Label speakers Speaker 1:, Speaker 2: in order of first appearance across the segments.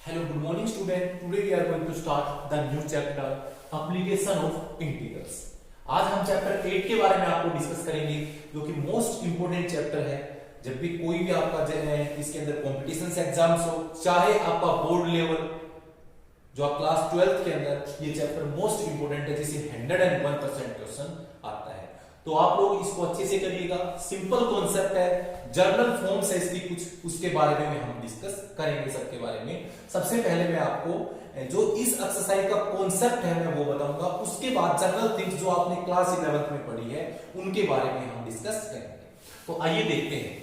Speaker 1: Hello, good morning student. Today we are going to start the new chapter application of integrals. आज हम chapter 8 के बारे में आपको डिस्कस करेंगे जो कि मोस्ट इंपोर्टेंट चैप्टर है। जब भी कोई भी आपका इसके अंदर कॉम्पिटिशन्स एग्जाम्स हो, चाहे आपका बोर्ड लेवल जो आप क्लास 12th के अंदर, ये चैप्टर मोस्ट इंपोर्टेंट है जिसे 101% क्वेश्चन आता है। तो आप लोग इसको अच्छे से करिएगा। सिंपल कॉन्सेप्ट है, जर्नल फॉर्म्स है इसकी कुछ, उसके बारे में हम डिस्कस करेंगे सबके बारे में। सबसे पहले मैं आपको जो इस एक्सरसाइज का कॉन्सेप्ट है मैं वो बताऊंगा, उसके बाद जनरल थिंग्स जो आपने क्लास 11th में पढ़ी है उनके बारे में हम डिस्कस करेंगे। तो आइए देखते हैं।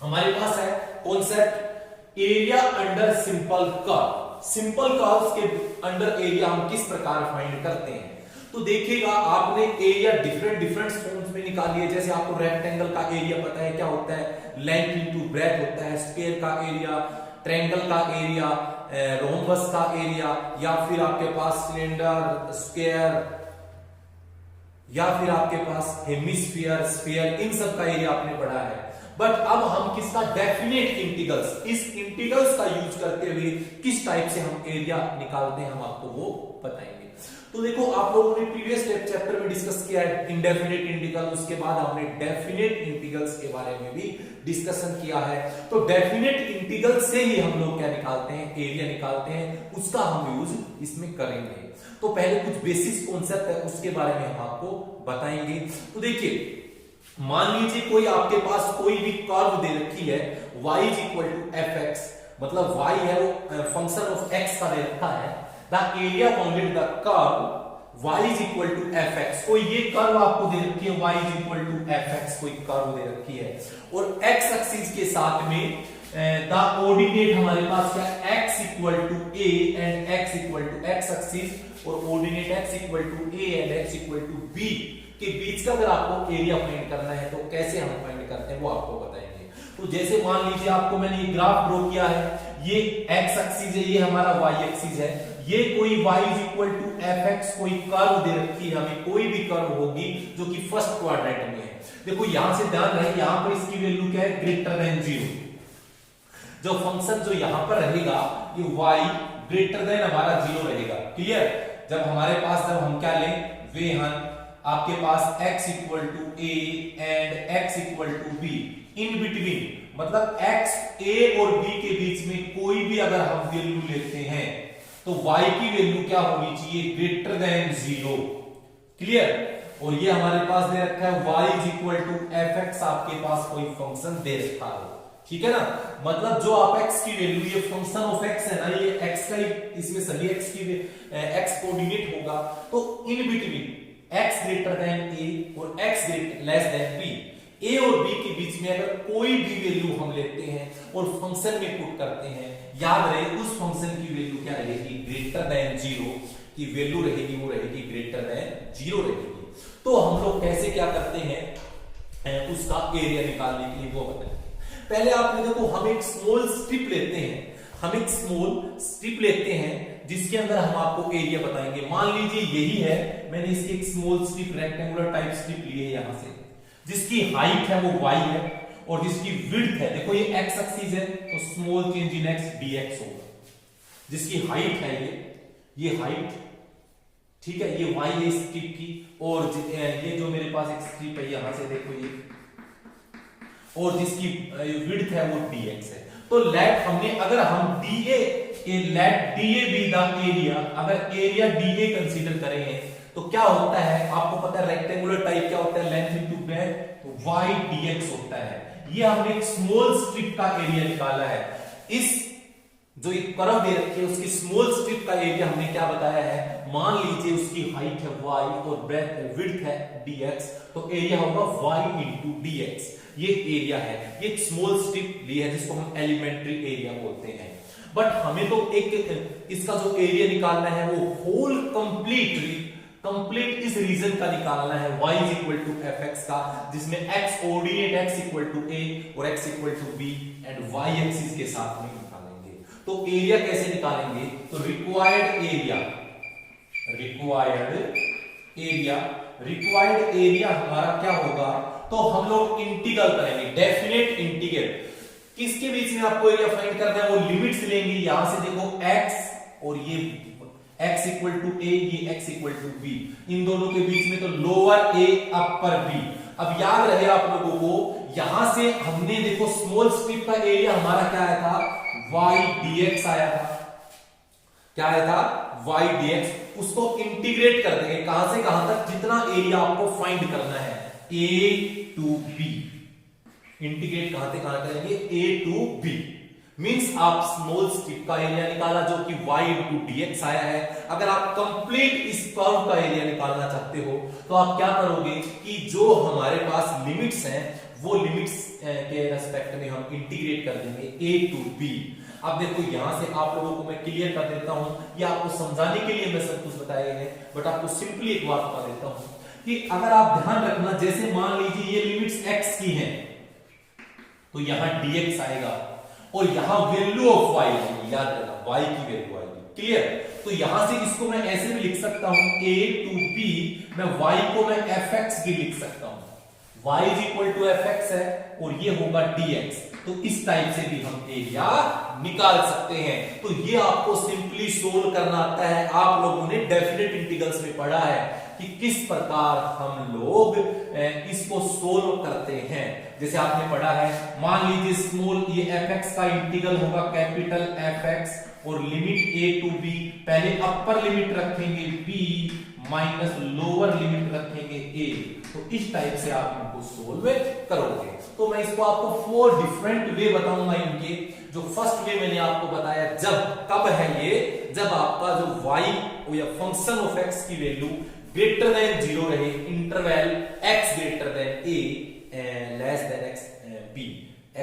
Speaker 1: हमारे पास है concept area under simple curve. Simple curves के अंडर एरिया हम किस प्रकार फाइंड करते हैं। तो देखिएगा, आपने एरिया डिफरेंट फॉर्म्स में निकाली है। जैसे आपको रेक्टेंगल का एरिया पता है क्या होता है, लेंथ इनटू ब्रेथ होता है। स्क्वायर का एरिया, ट्रायंगल का एरिया, रोम्बस का एरिया, या फिर आपके पास सिलेंडर, स्क्वायर, या फिर आपके पास हेमिस्फीयर, स्फीयर, इन सब का एरिया आपने पढ़ा है। बट अब हम किसका डेफिनेट इंटीग्रल्स, इस इंटीग्रल्स का यूज करते हुए किस टाइप से हम एरिया निकालते हैं हम आपको वो बताएंगे। तो देखो, आप लोगों ने प्रीवियस चैप्टर में डिस्कस किया है इनडेफिनेट इंटीग्रल, उसके बाद हमने डेफिनेट इंटीग्रल्स के बारे में भी डिस्कशन किया है। तो डेफिनेट इंटीग्रल से ही हम लोग क्या निकालते हैं, एरिया निकालते हैं, उसका हम यूज इसमें करेंगे। तो पहले कुछ बेसिक कॉन्सेप्ट है उसके बारे में हम आपको बताएंगे। तो देखिए, मान लीजिए कोई आपके पास कोई भी कर्व दे रखी है y = fx, मतलब y है वो फंक्शन ऑफ x का दे रखा है। The area bounded the curve y = fx। कोई ये कर्व आपको दे रखी है y = fx, कोई कर्व दे रखी है, और x एक्सिस के साथ में द ऑर्डिनेट हमारे पास क्या है, x = a and x = x axis, और ordinate x = a and x = b के बीच का अगर आपको एरिया फाइंड करना है तो कैसे हम फाइंड करते हैं वो आपको बताएंगे। तो जैसे मान लीजिए आपको मैंने ये ग्राफ ड्रॉ किया है, ये x एक्सिस है, ये हमारा y एक्सिस है, ये कोई y = fx कोई कर्व दे रखी है हमें, कोई भी कर्व होगी जो कि फर्स्ट क्वाड्रेंट में है। देखो यहां से ध्यान रहे, यहां पर इसकी वैल्यू क्या है, ग्रेटर देन 0। जो फंक्शन जो यहां पर रहेगा ये y ग्रेटर देन हमारा 0 रहेगा। क्लियर। जब हमारे पास जब हम क्या लें, वेहन आपके पास x = a and x = b, in between, मतलब x a और b के बीच में कोई भी अगर हम वैल्यू लेते हैं तो y की वैल्यू क्या होनी चाहिए, ग्रेटर देन 0। क्लियर। और ये हमारे पास दे रखा है y = fx, आपके पास कोई फंक्शन दे रखा है, ठीक है ना। मतलब जो आप x की वैल्यू, ये फंक्शन ऑफ x है ना, ये x का ही, इसमें सभी x की x कोऑर्डिनेट होगा। तो in between x greater than a और x less than b, a और b के बीच में अगर कोई भी वैल्यू हम लेते हैं और फंक्शन में पुट करते हैं, याद रहे उस फंक्शन की वैल्यू क्या रहेगी, ग्रेटर देन 0 की वैल्यू रहेगी, वो रहेगी ग्रेटर देन 0 रहेगी। तो हम लोग कैसे क्या करते हैं उसका एरिया निकालने के लिए वो बताएंगे। पहले आपने देखो, हम एक स्मॉल स्ट्रिप लेते हैं, जिसके अंदर हम आपको एरिया बताएंगे। मान लीजिए यही है, मैंने इसकी एक small strip, rectangular type strip ली है यहां से, जिसकी हाइट है वो y है और जिसकी विड्थ है, देखो ये x एक्सिस है तो small change in x dx होगा। जिसकी हाइट है ये हाइट, ठीक है, ये y है स्ट्रिप की, और ये जो मेरे पास एक स्ट्रिप है यहां से देखो ये, और जिसकी विड्थ है वो dx है। तो लेट हमने, अगर हम let DA be the area, अगर एरिया DA कंसीडर करें तो क्या होता है, आपको पता है रेक्टेंगुलर टाइप क्या होता है, लेंथ इनटू ब्रेथ, तो y dx होता है। ये हमने एक स्मॉल स्ट्रिप का एरिया निकाला है। इस जो एक कर्व दे रखी है उसकी स्मॉल स्ट्रिप का एरिया हमने क्या बताया है, मान लीजिए उसकी हाइट है y और ब्रेथ विड्थ है dx, तो एरिया होगा y इनटू dx। ये एरिया है, ये एक स्मॉल स्ट्रिप ली है जिसको हम एलिमेंट्री एरिया बोलते हैं। बट हमें तो एक इसका जो एरिया निकालना है वो होल कंप्लीट इस रीजन का निकालना है, y = fx का, जिसमें x ऑर्डिनेट x = a और x = b and y axis के साथ में निकालेंगे। तो एरिया कैसे निकालेंगे, तो रिक्वायर्ड एरिया हमारा क्या होगा, तो हम लोग इंटीग्रल करेंगे, डेफिनेट इंटीग्रल किसके बीच में आपको एरिया फाइंड करना है, वो लिमिट्स लेंगे। यहां से देखो x और ये x इक्वल टू a, ये x इक्वल टू b, इन दोनों के बीच में तो लोअर a अपर b। अब याद रहे आप लोगों को, यहां से हमने देखो स्मॉल स्ट्रिप का एरिया हमारा क्या आया था, y dx आया था। क्या आया था, y dx। उसको इंटीग्रेट कर देंगे कहां से कहां तक, जितना एरिया आपको फाइंड करना है, a टू b। इंटीग्रेट कहां से कहां करेंगे, a टू b। मींस आप स्मॉल स्ट्रिप का एरिया निकाला जो कि y इंटू dx आया है। अगर आप कंप्लीट इस कर्व का एरिया निकालना चाहते हो तो आप क्या करोगे कि जो हमारे पास लिमिट्स हैं वो लिमिट्स के रेस्पेक्ट में हम इंटीग्रेट कर देंगे a टू b। अब देखो यहां से आप लोगों को मैं क्लियर कर देता हूं, ये आपको समझाने के लिए मैं सब कुछ बताया है, बट आपको सिंपली एक बात बता देता हूं कि अगर आप ध्यान रखना, जैसे मान लीजिए ये लिमिट्स x की हैं तो यहां dx आएगा और यहां वैल्यू ऑफ y आएगी, याद रखना y की वैल्यू आएगी। क्लियर? तो यहां से इसको मैं ऐसे भी लिख सकता हूं a टू b, मैं y को मैं fx भी लिख सकता हूं, y is equal to fx है और ये होगा dx। तो इस टाइप से भी हम एरिया निकाल सकते हैं। तो ये आपको सिंपली सोल्व करना आता है। आप लोगों ने डेफिनेट इंटीग्रल्स में पढ़ा है कि किस प्रकार हम लोग इसको सोल्व करते हैं। जैसे आपने पढ़ा है, मान लीजिए स्मॉल ये fx का इंटीग्रल होगा कैपिटल fx और लिमिट a टू b, पहले अपर लिमिट रखेंगे b माइनस लोअर लिमिट रखेंगे a। तो इस टाइप से आप इनको सोल्व करोगे। तो मैं इसको आपको 4 डिफरेंट वे बताऊंगा इनके। जो फर्स्ट वे मैंने आपको बताया, जब कब है ये, जब आपका जो y या फंक्शन ऑफ x की वैल्यू ग्रेटर देन 0 रहे, interval x greater than a less then x b,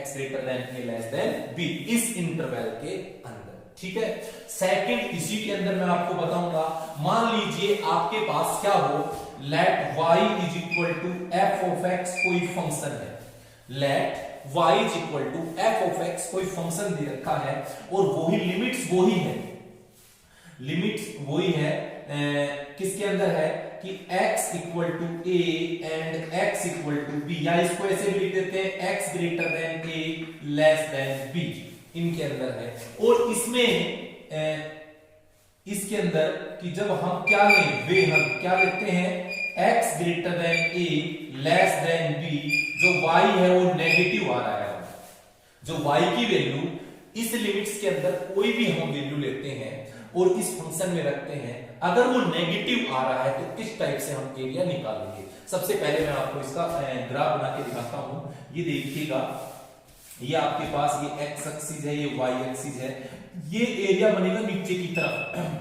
Speaker 1: x greater than a less than b, इस इंटरवल के अंदर। ठीक है। सेकंड, इसी के अंदर मैं आपको बताऊंगा, मान लीजिए आपके पास क्या हो, let y is equal to f of x कोई फंक्शन है, let y is equal to f of x कोई फंक्शन दे रखा है और वही लिमिट्स वही है, लिमिट्स वही है किसके अंदर है कि x equal to a and x equal to b, या इसको ऐसे भी लिख देते हैं x greater than a less than b, इनके अंदर है। और इसमें इसके अंदर कि जब हम क्या लें, वे हम क्या लेते हैं, x greater than a less than b, जो y है वो नेगेटिव आ रहा है, जो y की वैल्यू इस लिमिट्स के अंदर कोई भी हम वैल्यू लेते हैं और इस फंक्शन में रखते हैं, अगर वो नेगेटिव आ रहा है तो किस टाइप से हम एरिया निकालेंगे। सबसे पहले मैं आपको इसका ग्राफ बना के दिखाता हूं। ये देखिएगा, ये आपके पास ये x एक्सिस है, ये y एक्सिस है, ये एरिया बनेगा नीचे की तरफ।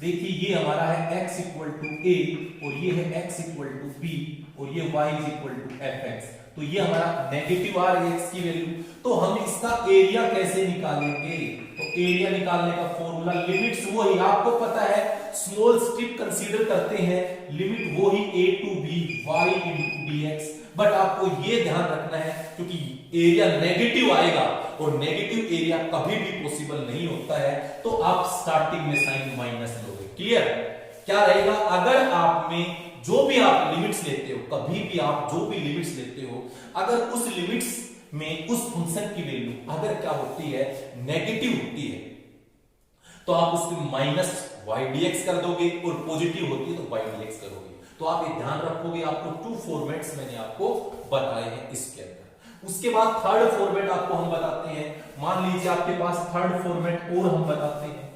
Speaker 1: देखिए ये हमारा है x इक्वल टू a और ये है x इक्वल टू b और ये y is equal to fx। तो ये हमारा नेगेटिव आ रही है x की वैल्यू। तो हम इसका एरिया कैसे निकालेंगे, तो एरिया निकालने का फॉर्मूला, लिमिट्स वही आपको पता है, स्मॉल स्ट्रिप कंसीडर करते हैं, लिमिट वही a to b y into dx। But आपको ये ध्यान रखना है क्योंकि एरिया नेगेटिव आएगा और नेगेटिव एरिया कभी भी पॉसिबल नहीं होता है, तो आप स्टार्टिंग में साइन माइनस लोगे। क्लियर? क्या रहेगा, अगर आप में जो भी आप लिमिट्स लेते हो, कभी भी आप जो भी लिमिट्स लेते हो, अगर उस लिमिट्स में उस फंक्शन की वैल्यू अगर क्या होती है, नेगेटिव होती है, तो आप उसको माइनस y dx कर दोगे और पॉजिटिव होती है तो y dx करोगे। तो आप ये ध्यान रखोगे। आपको 2 फॉर्मेट्स मैंने आपको बताए हैं इसके अंदर। उसके बाद थर्ड फॉर्मेट आपको हम बताते हैं। मान लीजिए आपके पास थर्ड फॉर्मेट और हम बताते हैं,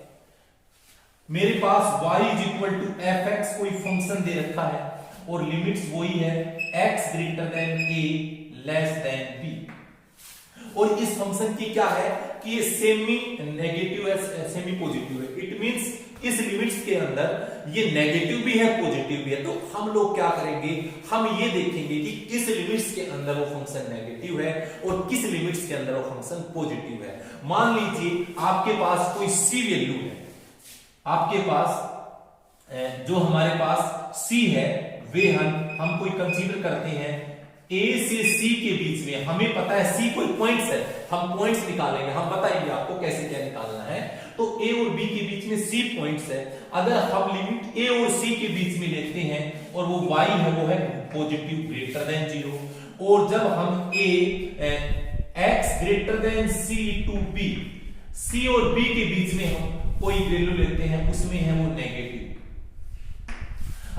Speaker 1: मेरे पास y is equal to fx कोई फंक्शन दे रखा है और लिमिट्स वही है x greater than a less than b, और इस फंक्शन की क्या है कि ये सेमी नेगेटिव है, सेमी पॉजिटिव है। इट मींस इस लिमिट्स के अंदर ये नेगेटिव भी है पॉजिटिव भी है। तो हम लोग क्या करेंगे, हम ये देखेंगे कि किस लिमिट्स के अंदर वो फंक्शन नेगेटिव है और किस लिमिट्स के अंदर वो फंक्शन पॉजिटिव है। मान लीजिए आपके पास कोई c वैल्यू है, आपके पास जो हमारे पास c है वे हम कोई कंसीडर करते हैं a से c के बीच में, हमें पता है c कोई पॉइंट्स है, हम पॉइंट्स निकालेंगे, हम बताएंगे आपको कैसे क्या निकालना है। तो a और b के बीच में c पॉइंट्स है, अगर हम लिमिट a और c के बीच में लेते हैं और वो y है वो है पॉजिटिव ग्रेटर देन 0, और जब हम x greater than c to b, c और b के बीच में हम कोई वैल्यू लेते हैं, उसमें है वो नेगेटिव।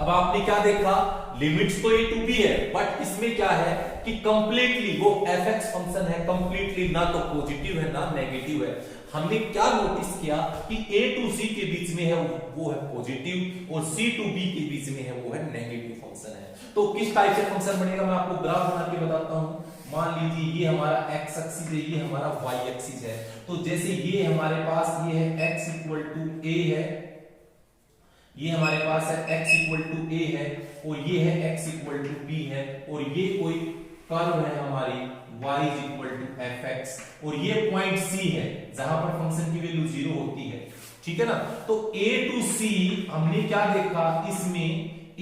Speaker 1: अब आपने क्या देखा, लिमिट्स तो a टू b है, बट इसमें क्या है कि कंप्लीटली वो fx फंक्शन है, कंप्लीटली ना तो पॉजिटिव है ना नेगेटिव है। हमने क्या नोटिस किया कि a टू c के बीच में है वो है पॉजिटिव, और c टू b के बीच में है वो है नेगेटिव फंक्शन है। तो किस टाइप से फंक्शन बनेगा मैं आपको ग्राफ बना के बताता हूं। मान लीजिए ये हमारा x एक्सिस है, ये हमारा y एक्सिस है। तो जैसे ये हमारे पास ये है x इक्वल टू a है, ये हमारे पास है x इक्वल टू a है, और ये है x इक्वल टू b है, और ये कोई कर्व है हमारी y इक्वल टू fx, और ये पॉइंट c है जहां पर फंक्शन की वैल्यू 0 होती है, ठीक है ना। तो a टू c हमने क्या देखा, इसमें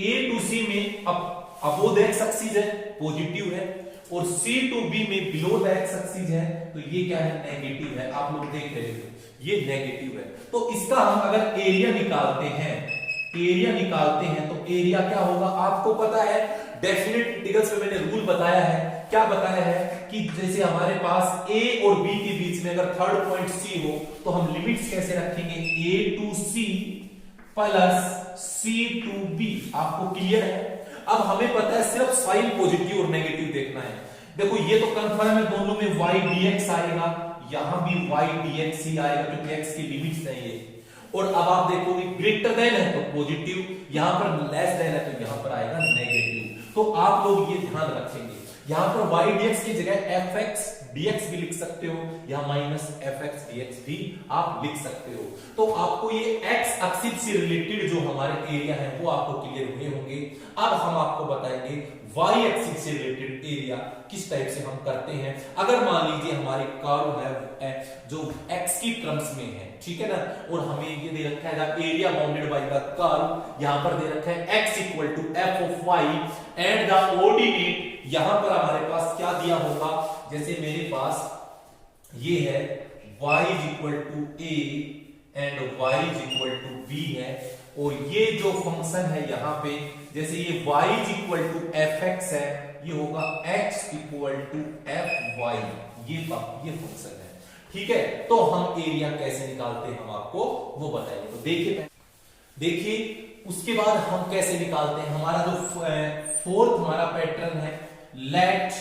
Speaker 1: a टू c में अबोव द x एक्सिस है, पॉजिटिव है, और c टू b में बिलो द x एक्सिस है, तो ये क्या है, नेगेटिव है। आप लोग देख रहे हो ये नेगेटिव है। तो इसका हम अगर एरिया निकालते हैं, तो एरिया क्या होगा, आपको पता है डेफिनेट इंटीग्रल्स में मैंने रूल बताया है। क्या बताया है कि जैसे हमारे पास a और b के बीच में अगर थर्ड पॉइंट c हो, तो हम लिमिट्स कैसे रखेंगे, a to c plus c to b। आपको क्लियर है। अब हमें पता है सिर्फ साइन पॉजिटिव और नेगेटिव देखना है। देखो ये तो कंफर्म है, दोनों में y dx आएगा, यहां भी y dx ही आएगा क्योंकि x की लिमिट्स नहीं है। और अब आप देखोगे ग्रेटर देन है तो पॉजिटिव, यहां पर लेस देन है तो यहां पर आएगा नेगेटिव। तो आप लोग ये ध्यान रखेंगे, यहां पर y dx की जगह fx dx भी लिख सकते हो, या माइनस fx dx भी आप लिख सकते हो। तो आपको ये x एक्सिस से रिलेटेड जो हमारे एरिया है वो आपको क्लियर हुए होंगे। अब हम आपको बताएंगे y एक्सिस से रिलेटेड एरिया किस टाइप से हम करते हैं। अगर मान लीजिए हमारे कर्व है जो x की टर्म्स में है, ठीक है ना, और हमें ये दे रखा है area bounded by the curve, यहां पर दे रखा है x equal to f of y and the ordinate यहां पर हमारे पास क्या दिया होगा, जैसे मेरे पास ये है y is equal to a and y is equal to b है, और ये जो फंक्शन है यहां पे जैसे ये y is equal to fx है, ये होगा x इक्वल टू fy, ये फंक्शन है, ठीक है। तो हम एरिया कैसे निकालते हैं हम आपको वो बताएंगे। तो देखिए उसके बाद हम कैसे निकालते हैं। हमारा जो फोर्थ हमारा पैटर्न है, लेट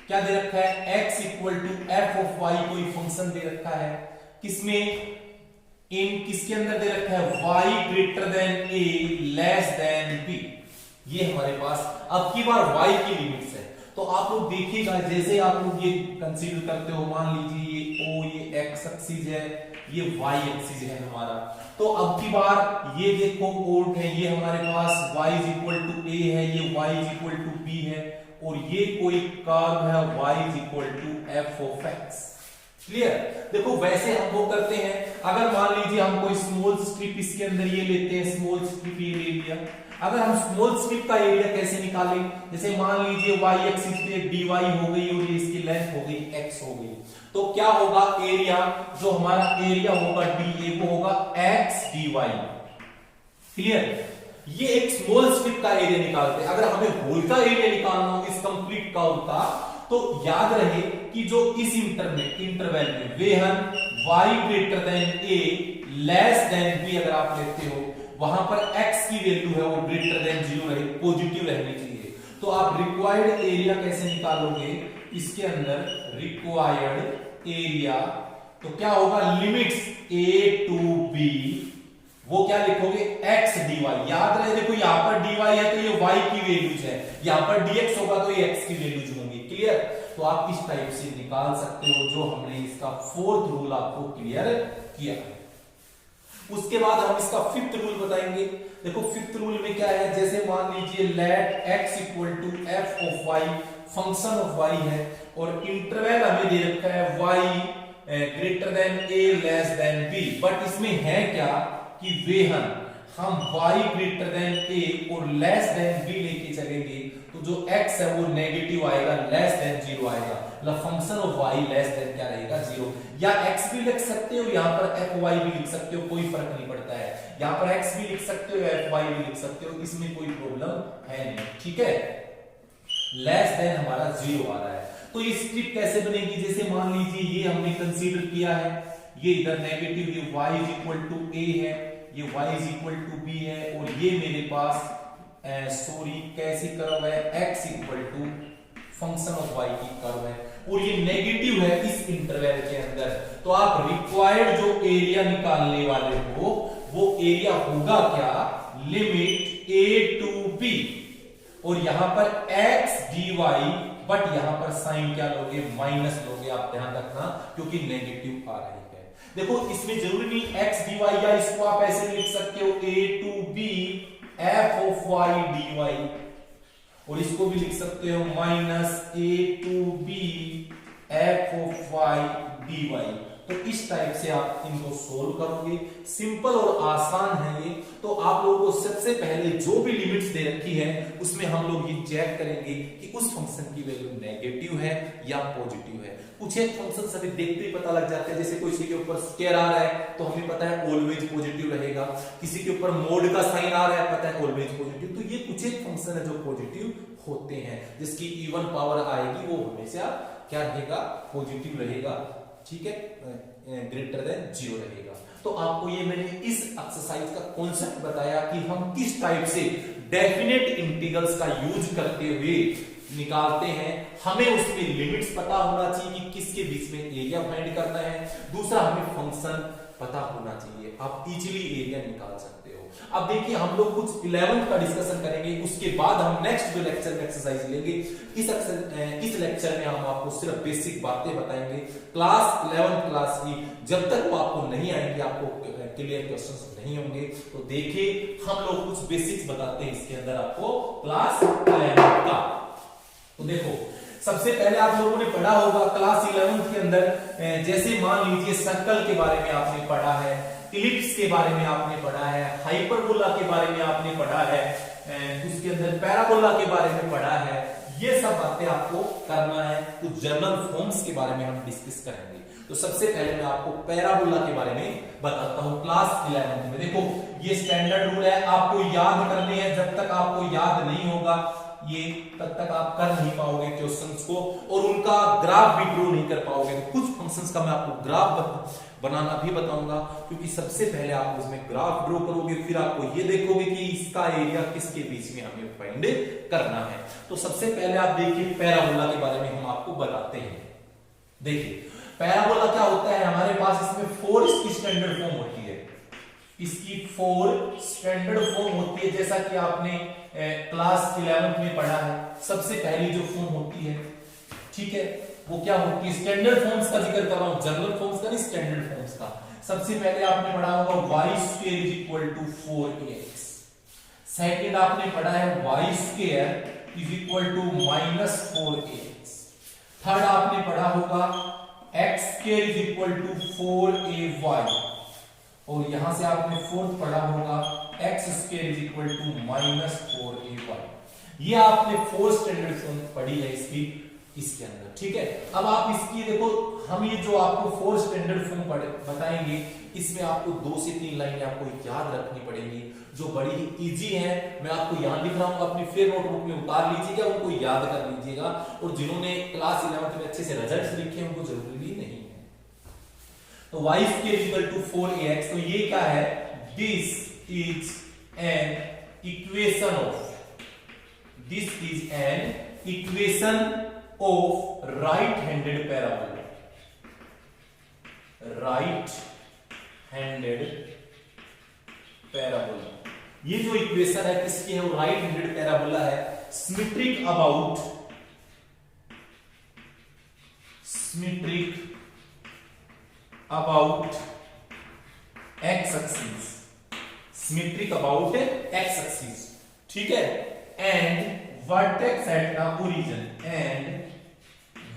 Speaker 1: क्या दे रखा है, x equal to f of y, कोई फंक्शन दे रखा है, किसमें, किसके अंदर दे रखा है, y greater than a less than b, ये हमारे पास अब की बार y की लिमिट्स है। तो आप लोग देखिएगा जैसे आप लोग ये कंसीडर करते हो, मान लीजिए ये o ये x एक्सिस है, ये y एक्सिस है हमारा, तो अब की बार ये देखो कोड है, ये हमारे पास y is equal to a है, ये y is equal to b है, और ये कोई कर्व है y is equal to f of x। Clear. देखो वैसे हम वो करते हैं, अगर मान लीजिए हम कोई स्मॉल स्ट्रिप इसके अंदर ये लेते हैं, स्मॉल स्ट्रिप ये ले लिया, अगर हम स्मॉल स्ट्रिप का एरिया कैसे निकालें, जैसे मान लीजिए y एक्सिस पे dy हो गई और ये इसकी लेंथ हो गई x हो गई, तो क्या होगा, एरिया जो हमारा एरिया होगा dA वो होगा x dy। क्लियर। ये एक स्मॉल स्ट्रिप का एरिया निकालते हैं। अगर हमें होल का एरिया निकालना हो इस कंप्लीट कर्व का, तो याद रहे कि जो इस इंटरवल में वेहन y greater than a less than b अगर आप लेते हो, वहां पर x की वैल्यू है वो ग्रेटर देन 0 रहे, पॉजिटिव रहनी चाहिए। तो आप रिक्वायर्ड एरिया कैसे निकालोगे, इसके अंदर रिक्वायर्ड एरिया, तो क्या होगा, लिमिट्स a टू b, वो क्या लिखोगे, x dy। याद रहे देखो यहां पर dy है तो ये y की वैल्यूज है, यहां पर dx होगा तो ये x की वैल्यूज होंगी। क्लियर। तो आप इस टाइप से निकाल सकते हो, जो हमने इसका फोर्थ रूल आपको क्लियर किया। उसके बाद हम इसका फिफ्थ रूल बताएंगे। देखो फिफ्थ रूल में क्या है, जैसे मान लीजिए let x equal to f of y, function of y है, और इंटरवल हमें दे रखा है y greater than a less than b, but इसमें है क्या कि वेहन हम y ग्रेटर देन a और लेस देन b लेके चलेंगे, तो जो x है वो नेगेटिव आएगा, लेस देन 0 आएगा, मतलब function of y less than क्या रहेगा, 0। या x भी लिख सकते हो, यहां पर fy भी लिख सकते हो, कोई फर्क नहीं पड़ता है, यहां पर x भी लिख सकते हो, fy भी लिख सकते हो, इसमें कोई प्रॉब्लम है नहीं। ठीक है, लेस देन हमारा 0 आ रहा है। तो ये स्ट्रिप कैसे बनेगी, जैसे मान लीजिए ये हमने कंसीडर किया है, ये इधर नेगेटिव, ये y is equal to a है, ये y is equal to b है, और ये मेरे पास सॉरी कैसी कर्व है, x equal to function of y की कर्व है, और ये नेगेटिव है इस इंटरवल के अंदर। तो आप रिक्वायर्ड जो एरिया निकालने वाले हो वो एरिया होगा क्या, लिमिट a टू b, और यहां पर x dy, बट यहां पर साइन क्या लोगे, माइनस लोगे, आप ध्यान रखना क्योंकि नेगेटिव आ रही है। देखो इसमें जरूरी नहीं x dy, या इसको आप ऐसे लिख सकते हो a to b f of y dy, और इसको भी लिख सकते हो minus a to b f of y dy। तो इस टाइप से आप इनको सोल्व करोगे, सिंपल और आसान है ये। तो आप लोगों को सबसे पहले जो भी लिमिट्स दे रखी है उसमें हम लोग ये चेक करेंगे कि उस फंक्शन की वैल्यू नेगेटिव है या पॉजिटिव है। कुछ एक फंक्शन सभी देखते ही पता लग जाता है, जैसे कोई के ऊपर स्क्वायर आ रहा है तो हमें पता है ऑलवेज पॉजिटिव रहेगा, किसी के ऊपर मोड का साइन आ रहा है पता है ऑलवेज पॉजिटिव। तो ये कुछ एक फंक्शन है जो पॉजिटिव होते हैं, जिसकी इवन पावर आएगी वो हमेशा क्या रहेगा, पॉजिटिव रहेगा, ठीक है, ग्रेटर देन 0 रहेगा। तो आपको ये मैंने इस एक्सरसाइज का कॉन्सेप्ट बताया कि हम किस टाइप से डेफिनेट इंटीग्रल्स का यूज करते हुए निकालते हैं। हमें उसमें लिमिट्स पता होना चाहिए कि किसके बीच में एरिया फाइंड करना है, दूसरा हमें फंक्शन पता होना चाहिए, आप इजीली एरिया निकाल सकते हो। अब देखिए हम लोग कुछ 11th का डिस्कशन करेंगे, उसके बाद हम नेक्स्ट जो लेक्चर में एक्सरसाइज लेंगे, इस लेक्चर में हम आपको सिर्फ बेसिक बातें बताएंगे। क्लास 11th क्लास की जब तक वो आपको नहीं आएंगे, आपको क्लियर क्वेश्चंस नहीं होंगे, तो देखिए हम लोग कुछ बेसिक्स बताते हैं इसके अंदर आपको क्लास 11th का। तो देखो सबसे पहले आप लोगों ने पढ़ा होगा क्लास 11th के अंदर, जैसे मान लीजिए सर्कल के बारे में आपने पढ़ा है, इलिप्स के बारे में आपने पढ़ा है, हाइपरबोला के बारे में आपने पढ़ा है, उसके अंदर पैराबोला के बारे में पढ़ा है। ये सब बातें आपको करना है। कुछ जनरल फॉर्म्स के बारे में हम डिस्कस करेंगे। तो सबसे पहले मैं आपको पैराबोला के बारे में बताता हूं। क्लास 11th में देखो ये स्टैंडर्ड रूल है, आपको याद करने हैं, जब तक आपको याद नहीं होगा ये तब तक आप कर नहीं पाओगे क्वेश्चंस को, और उनका ग्राफ भी ड्रॉ नहीं कर पाओगे। तो कुछ फंक्शंस का मैं आपको ग्राफ बनाना भी बताऊंगा, क्योंकि सबसे पहले आप उसमें ग्राफ ड्रॉ करोगे, फिर आपको ये देखोगे कि इसका एरिया किसके बीच में हमें फाइंड करना है। तो सबसे पहले आप देखिए पैराबोला के बारे में हम आपको बताते हैं। देखिए पैराबोला क्या होता है, हमारे पास इसमें 4 इसकी स्टैंडर्ड फॉर्म होती है, इसकी 4 स्टैंडर्ड फॉर्म होती है, जैसा कि आपने क्लास 11th में पढ़ा है। सबसे पहली जो फॉर्म होती है, ठीक है, वो क्या होती है, स्टैंडर्ड फॉर्म्स का जिक्र कर रहा हूं, जनरल फॉर्म्स का नहीं, स्टैंडर्ड फॉर्म्स का। सबसे पहले आपने पढ़ा होगा y² is equal to 4ax। Second आपने पढ़ा है y² is equal to -4ax। Third आपने पढ़ा होगा x² is equal to 4ay, और यहां से आपने फोर्थ पढ़ा होगा x² is equal to -4ay। ये आपने 4 स्टैंडर्ड फॉर्म पढ़ी है इसके अंदर, ठीक है। अब आप इसकी देखो, हम ये जो आपको 4 स्टैंडर्ड फॉर्म बताएंगे, इसमें आपको 2 से 3 लाइनें आपको याद रखनी पड़ेंगी, जो बड़ी ही इजी है। मैं आपको यहां लिख रहा हूं, अपनी फिर नोटबुक में उतार लीजिएगा, उनको याद कर लीजिएगा, और जिन्होंने क्लास 11th में अच्छे से रिजल्ट्स लिखे हैं उनको जरूरी नहीं है। तो y² is equal to 4ax, तो ये क्या है, this is an equation of right handed parabola. Right handed parabola, ये जो इक्वेशन है किसकी है, वो राइट हैंडेड पैराबोला है। Symmetric about x axis, symmetric about x axis, ठीक है, and vertex at the origin, and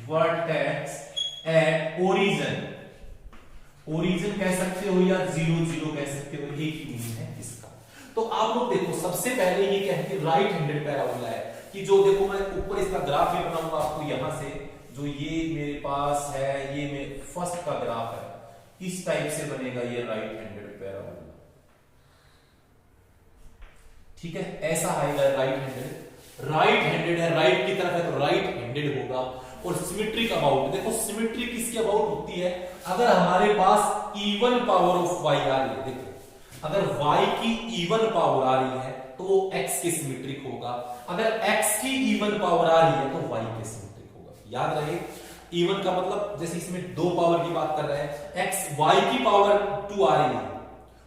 Speaker 1: vertex at origin कह सकते हो या 0 0 कह सकते हो, एक ही मीनिंग है इसका। तो आप लोग देखो सबसे पहले ये कहते हैं राइट हैंडेड पैराबोला है, कि जो देखो मैं ऊपर इसका ग्राफ भी बनाऊंगा आपको, यहां से जो ये मेरे पास है, ये मेरे फर्स्ट का ग्राफ है, इस टाइप से बनेगा ये राइट हैंडेड पैराबोला, ठीक है, ऐसा आएगा राइट हैंडेड है, राइट की तरफ है तो राइट हैंडेड होगा। और सिमेट्रिक अबाउट। देखो सिमेट्री किसके अबाउट होती है? अगर हमारे पास इवन पावर ऑफ y आ रही है, देखो अगर y की इवन पावर आ रही है तो वो x के सिमेट्रिक होगा, अगर x की इवन पावर आ रही है तो y के सिमेट्रिक होगा। याद रहे इवन का मतलब जैसे इसमें दो पावर की बात कर रहे हैं, x y की पावर 2 आ रही है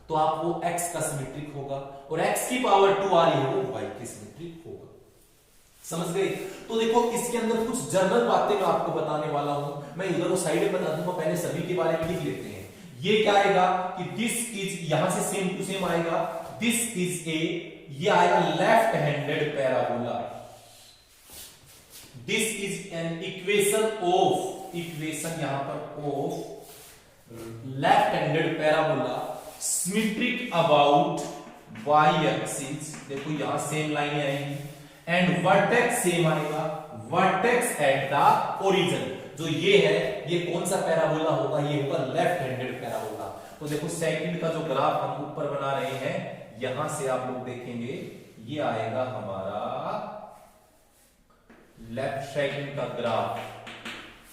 Speaker 1: तो आप वो x का सिमेट्रिक होगा, और x की पावर 2 आ रही है वो y के सिमेट्रिक होगा। समझ गए? तो देखो इसके अंदर कुछ जनरल बातें मैं आपको बताने वाला हूं, मैं इधर को साइड में बता दूंगा, पहले सभी के बारे में लिख लेते हैं। ये क्या आएगा कि दिस इज, यहां से सेम टू सेम आएगा, दिस इज ए, ये आएगा left handed parabola. This is an equation of, equation यहां पर of left handed parabola symmetric about y axis. देखो यहां सेम लाइन आएगी एंड वर्टेक्स सेम आएगा, वर्टेक्स एट द ओरिजिन। जो ये है ये कौन सा पैराबोला होगा? ये होगा लेफ्ट हैंडेड पैराबोला। तो देखो सेकंड का जो ग्राफ हम ऊपर बना रहे हैं, यहां से आप लोग देखेंगे ये आएगा हमारा लेफ्ट सेकंड का ग्राफ,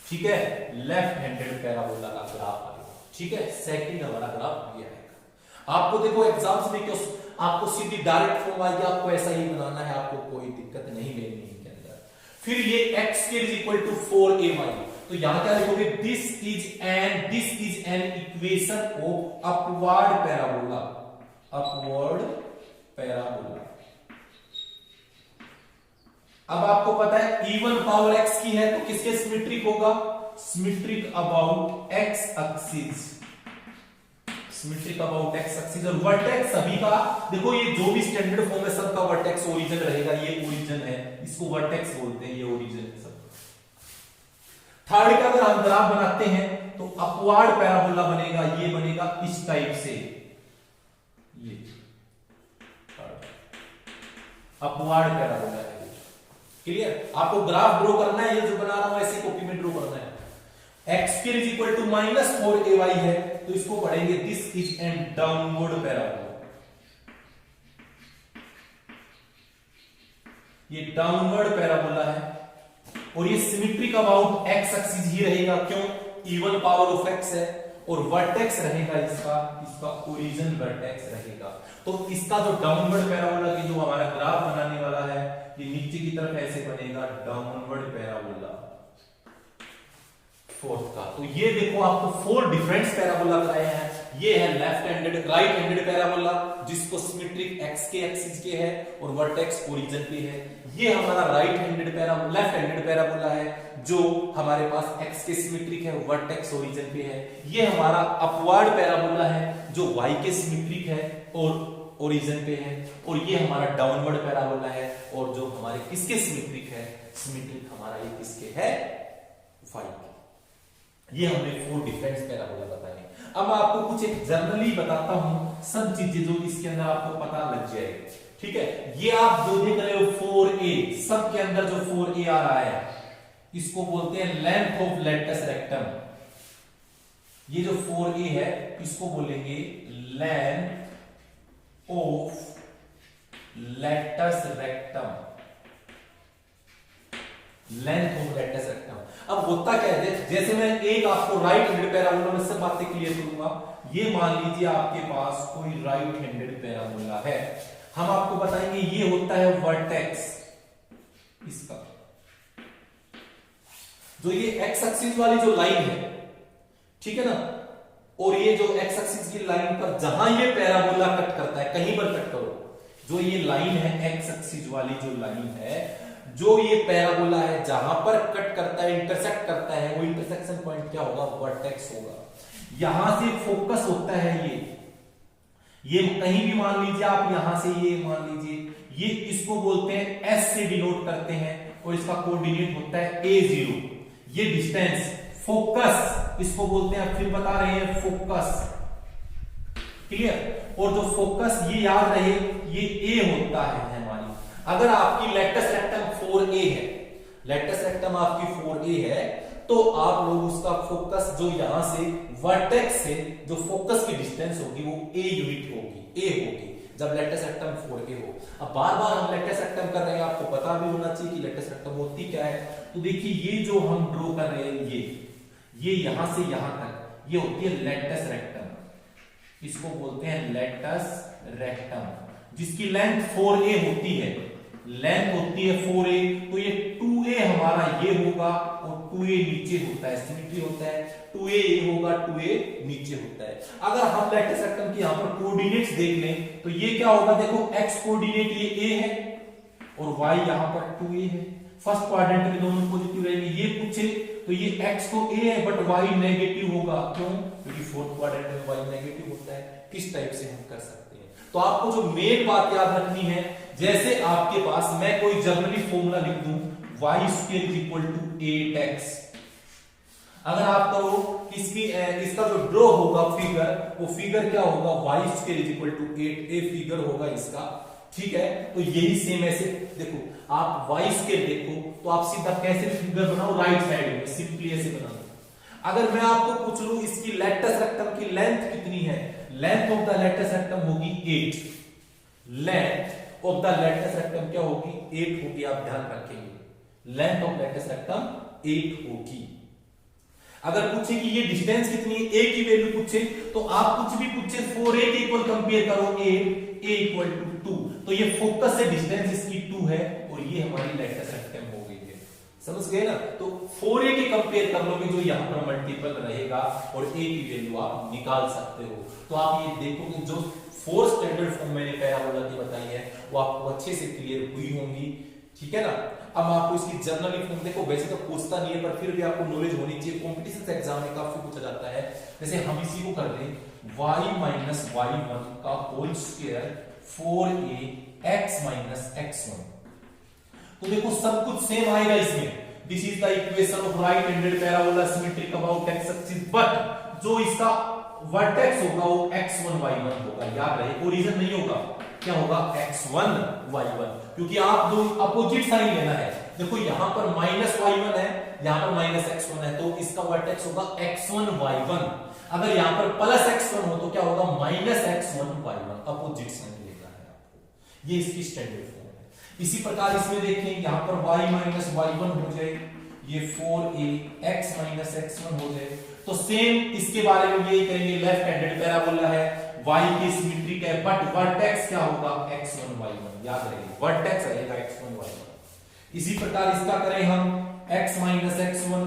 Speaker 1: ठीक है, लेफ्ट हैंडेड पैराबोला का ग्राफ आएगा, ठीक है, सेकंड हमारा ग्राफ ये आएगा। आपको देखो एग्जाम्स में क्यों आपको सीधी डायरेक्ट फॉर्म आएगी, आपको ऐसा ही बनाना है, आपको कोई दिक्कत नहीं लेनी है के अंदर। फिर ये x के इज इक्वल टू 4ay, तो यहां क्या लिखोगे? This is an equation of upward parabola, upward parabola. अब आपको पता है इवन पावर x की है तो किसके सिमेट्रिक होगा? Symmetric about x axis, symmetric about x axis. और वर्टेक्स सभी का देखो ये जो भी स्टैंडर्ड फॉर्म है सबका वर्टेक्स ओरिजिन रहेगा, ये ओरिजिन है, इसको वर्टेक्स बोलते हैं, ये ओरिजिन है सब। थर्ड का अगर हम ग्राफ बनाते हैं तो अपवर्ड पैराबोला बनेगा, ये बनेगा इस टाइप से, ये अपवर्ड पैराबोला है। क्लियर? आपको ग्राफ ड्रॉ करना है, ये जो बना रहा हूं ऐसे कॉपी में ड्रॉ करना है। x के इज इक्वल टू -4ay है तो इसको पढ़ेंगे this is N downward parabola, ये डाउनवर्ड पैराबोला है और ये सिमेट्रिक अबाउट x एक्सिस ही रहेगा। क्यों? इवन पावर ऑफ x है और वर्टेक्स रहेगा इसका ओरिजिन वर्टेक्स रहेगा। तो इसका जो डाउनवर्ड पैराबोला की जो हमारा ग्राफ बनाने वाला है, ये नीचे की तरफ ऐसे बनेगा डाउनवर्ड पैराबोला फोर्थ का। तो ये देखो आपको 4 डिफरेंट पैराबोला कराए हैं। ये है left handed, right handed parabola जिसको सिमेट्रिक x के एक्सिस के है और वर्टेक्स ओरिजिन पे है। ये हमारा right handed parabola, left handed parabola है जो हमारे पास x के सिमेट्रिक है, वर्टेक्स ओरिजिन पे है। ये हमारा अपवर्ड पैराबोला है जो y के सिमेट्रिक है और ओरिजिन पे है। और ये हमारा डाउनवर्ड पैराबोला है और जो हमारे किसके सिमेट्रिक है? सिमेट्रिक हमारा ये किसके है? y के। ये हमने 4 डिफरेंट पैराबोला बताए। अब मैं आपको कुछ एक जनरली बताता हूं सब चीजें जो इसके अंदर आपको पता लग जाएगी, ठीक है। ये आप जो देख रहे हो 4a, सब के अंदर जो 4a आ रहा है इसको बोलते हैं लेंथ ऑफ लेटस रेक्टम। ये जो 4a है इसको बोलेंगे length of latus rectum, length of latus rectum. अब होता क्या है, जैसे मैं एक आपको राइट हैंडेड पैराबोला में सब बातें क्लियर करूंगा। ये मान लीजिए आपके पास कोई राइट हैंडेड पैराबोला है, हम आपको बताएंगे ये होता है वर्टेक्स इसका, जो ये एक्स एक्सिस वाली जो लाइन है, ठीक है ना, और ये जो एक्स एक्सिस की लाइन पर जहां ये पैराबोला कट करता है, कहीं पर कट करो, जो ये लाइन है एक्स एक्सिस वाली जो लाइन है, जो ये पैराबोला है जहां पर कट करता है, इंटरसेक्ट करता है, वो इंटरसेक्शन पॉइंट क्या होगा? वर्टेक्स होगा। यहां से फोकस होता है ये कहीं भी मान लीजिए आप, यहां से ये मान लीजिए, ये इसको बोलते हैं S से डिनोट करते हैं और इसका कोऑर्डिनेट होता है A0। ये डिस्टेंस फोकस इसको बोलते हैं, फिर बता रहे हैं फोकस, क्लियर। और जो फोकस ये याद रहे ये A होता है हमारी। अगर आपकी लेटस रेक्टम 4a है, लेटस रेक्टम आपकी 4a है, तो आप लोग उसका फोकस जो यहां से वर्टेक्स से जो फोकस की डिस्टेंस होगी वो a यूनिट होगी, a होगी। जब लेटेस्ट रेक्टम 4a हो। अब बार बार हम लेटेस्ट रेक्टम कर रहे हैं, आपको पता भी होना चाहिए कि लेटेस्ट रेक्टम होती क्या है। तो देखिए ये जो हम ड्रॉ कर रहे हैं, ये यहां से यहां तक ये होती है लेटेस्ट रेक्टम, इसको बोलते हैं लेटेस्ट रेक्टम, जिसकी लेंथ 4a होती है, लेंथ होती है 4a। तो ये 2a हमारा ये होगा और 2a नीचे होता है, सिमेट्री होता है, 2a ये होगा, 2a नीचे होता है। अगर हम लेटेस्ट रेक्टम की यहां पर कोऑर्डिनेट्स देख लें तो ये क्या होगा, देखो x कोऑर्डिनेट ये a है और y यहां पर 2a है। फर्स्ट क्वाड्रेंट में दोनों पॉजिटिव रहेंगे। ये पूछे तो ये x तो a है बट y नेगेटिव होगा, क्यों? क्योंकि फोर्थ क्वाड्रेंट में y नेगेटिव होता है। किस टाइप से हम कर सकते हैं? तो आपको जो मेन बात याद रखनी है, जैसे आपके पास मैं कोई जनरली फॉर्मूला लिख दूं y² = 8x, अगर आप करो इसका जो ड्रॉ होगा फिगर, वो फिगर क्या होगा, y² = 8a फिगर होगा इसका, ठीक है। तो यही सेम ऐसे देखो, आप y² देखो तो आप सीधा कैसे फिगर बनाओ, राइट साइड में सिंपली ऐसे बना दो। अगर मैं आपको पूछ लूं इसकी लेटेस्ट रेक्टम की लेंथ कितनी है, length of the latus rectum होगी 8, length of the latus rectum क्या होगी, 8 होगी। आप ध्यान रखेंगे लेंथ ऑफ लेटेस्ट रेक्टम 8 होगी। अगर पूछे कि ये डिस्टेंस कितनी है, a की वैल्यू पूछे तो आप कुछ भी पूछे 4a के इक्वल कंपेयर करो, a = 2, तो ये फोकस से डिस्टेंस इसकी 2 है और ये हमारी लेटेस्ट रेक्टम हो गई है। समझ गए ना? तो 4a के कंपेयर कर लोगे जो यहां पर मल्टीपल रहेगा और a की वैल्यू आप निकाल सकते हो। तो आप ये देखोगे जो 4 स्टैंडर्ड फॉर्म मैंने पैराबोला की बताई है वो आपको अच्छे से क्लियर हुई होंगी, ठीक है ना। अब आपको इसकी जनरली फॉर्म देखो, वैसे तो पूछता नहीं है पर फिर भी आपको नॉलेज होनी चाहिए, कॉम्पिटिशन एग्जाम में काफी पूछा जाता है। जैसे हम इसी को कर लें y - y1 का whole square 4a x - x1, तो देखो सब कुछ सेम आएगा इसमें। This is the equation of right handed parabola symmetric about x axis, but जो इसका वर्टेक्स होगा वो x1 y1 होगा, याद रहे, ओरिजिन नहीं होगा, क्या होगा, x1 y1, क्योंकि आप दो अपोजिट साइन लेना है। देखो यहां पर -y1 है, यहां पर -x1 है, तो इसका वर्टेक्स होगा x1 y1। अगर यहां पर +x1 हो तो क्या होगा, -x1 y1, अपोजिट साइन लेना है आपको। ये इसकी स्टैंडर्ड फॉर्म है। इसी प्रकार इसमें देखें, यहां पर y - y1 हो जाए, ये 4a x - x1 हो जाए, तो सेम इसके बारे में यही करेंगे। लेफ्ट हैंडेड पैराबोला है, y की सिमेट्रिक है, बट वर्टेक्स क्या होगा, x1 y1, याद रखिए वर्टेक्स रहेगा x1 y1। इसी प्रकार इसका करें हम x - x1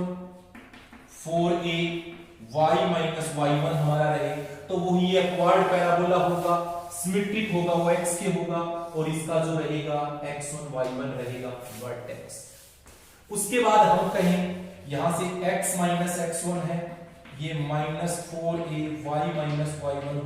Speaker 1: 4a y - y1 हमारा रहे, तो वो ये क्वाड पैराबोला होगा, सिमेट्रिक होगा, वो x के होगा और इसका जो रहेगा x1 y1 रहेगा वर्टेक्स। उसके बाद हम कहें यहां से x - x1 है, ये -4a y - y1 हो,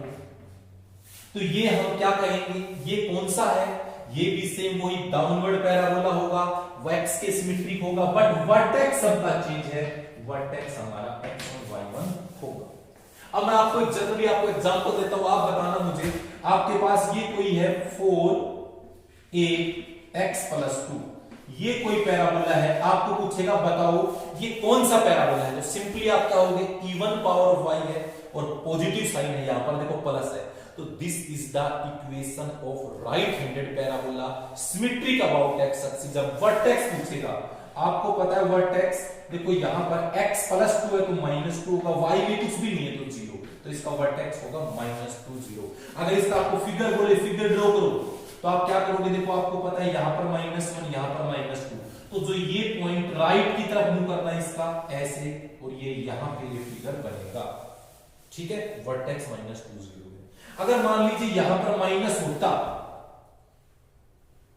Speaker 1: तो ये हम क्या कहेंगे, ये कौन सा है, ये भी सेम वही डाउनवर्ड पैराबोला होगा, वो x के सिमेट्रिक होगा, बट वर्टेक्स सबका चेंज है, वर्टेक्स हमारा x1 y1 होगा। अब मैं आपको जनरली आपको एग्जांपल देता हूं, आप बताना मुझे, आपके पास ये कोई है 4a x + 2, ये कोई पैराबोला है, आपको पूछेगा बताओ ये कौन सा पैराबोला है, तो सिंपली आप क्या होगे, इवन पावर ऑफ y है और पॉजिटिव साइन है, यहां पर देखो प्लस है, तो this is the equation of right handed parabola symmetric about x axis. जब वर्टेक्स पूछेगा, आपको पता है वर्टेक्स, देखो यहां पर x + 2 है तो -2 होगा, y में कुछ भी नहीं है तो 0, तो इसका वर्टेक्स होगा -2 0। अगर इसका आपको फिगर बोले, फिगर ड्रॉ करो, तो आप क्या करोगे, देखो आपको पता है यहां पर -1, यहां पर -2, तो जो ये पॉइंट राइट की तरफ मूव करना है इसका ऐसे, और ये यहां पे ये फिगर बनेगा, ठीक है, वर्टेक्स -2 0 है। अगर मान लीजिए यहां पर माइनस होता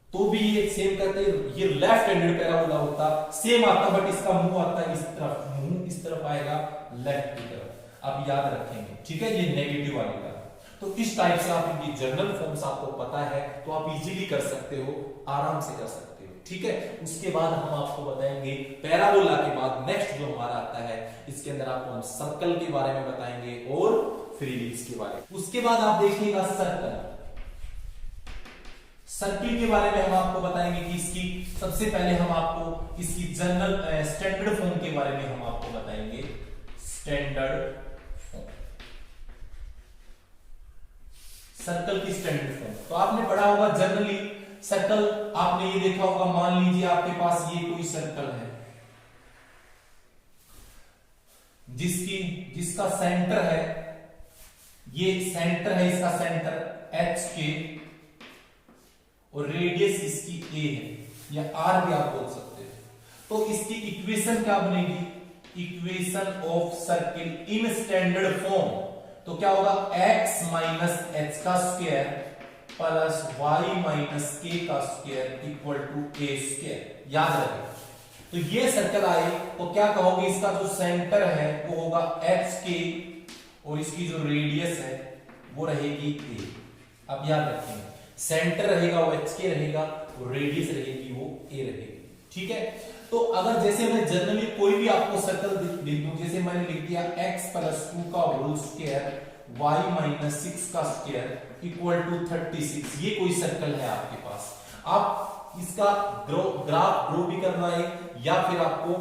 Speaker 1: तो भी ये सेम करते, ये लेफ्ट हैंडेड पैराबोला होता, सेम आता, बट इसका मुंह आता है इस तरफ, मुंह इस तरफ आएगा लेफ्ट की तरफ, आप याद रखेंगे, ठीक है, ये नेगेटिव आएगा। तो इस टाइप से आप इनकी जनरल फॉर्म्स आपको पता है तो आप इजीली कर सकते हो, आराम से कर सकते हो, ठीक है। उसके बाद हम आपको बताएंगे पैराबोला के बाद नेक्स्ट जो हमारा आता है, इसके अंदर आपको हम सर्कल के बारे में बताएंगे और फ्रीज के बारे में। उसके बाद आप देखिएगा सर्कल, सर्किल के बारे में हम आपको बताएंगे कि इसकी सबसे पहले हम आपको इसकी जनरल स्टैंडर्ड फॉर्म के बारे में हम आपको बताएंगे, स्टैंडर्ड फॉर्म। सर्कल की स्टैंडर्ड फॉर्म। तो आपने पढ़ा होगा जनरली सर्कल, आपने ये देखा होगा, मान लीजिए आपके पास ये कोई सर्कल है जिसका सेंटर है, ये सेंटर है, इसका सेंटर एच के और रेडियस इसकी ए है या आर भी आप बोल सकते हो। तो इसकी इक्वेशन क्या बनेगी? Equation of circle in standard form. तो क्या होगा? x माइनस एच का square plus y minus K का square equal to A square. याद रखें, तो ये सर्कल आए तो क्या कहोगे? इसका जो सेंटर है वो होगा एच के और इसकी जो रेडियस है वो रहेगी ए। अब याद रखेंगे, सेंटर रहेगा वो एच के रहेगा और रेडियस रहेगी वो ए रहेगी। ठीक है, तो अगर जैसे मैं जनरली कोई भी आपको सर्कल लिख दूं, जैसे मैंने लिख दिया x प्लस 2 का होल स्क्वायर y माइनस 6 का स्क्वायर इक्वल टू 36, ये कोई सर्कल है आपके पास। आप इसका ग्राफ ड्रॉ भी करना है या फिर आपको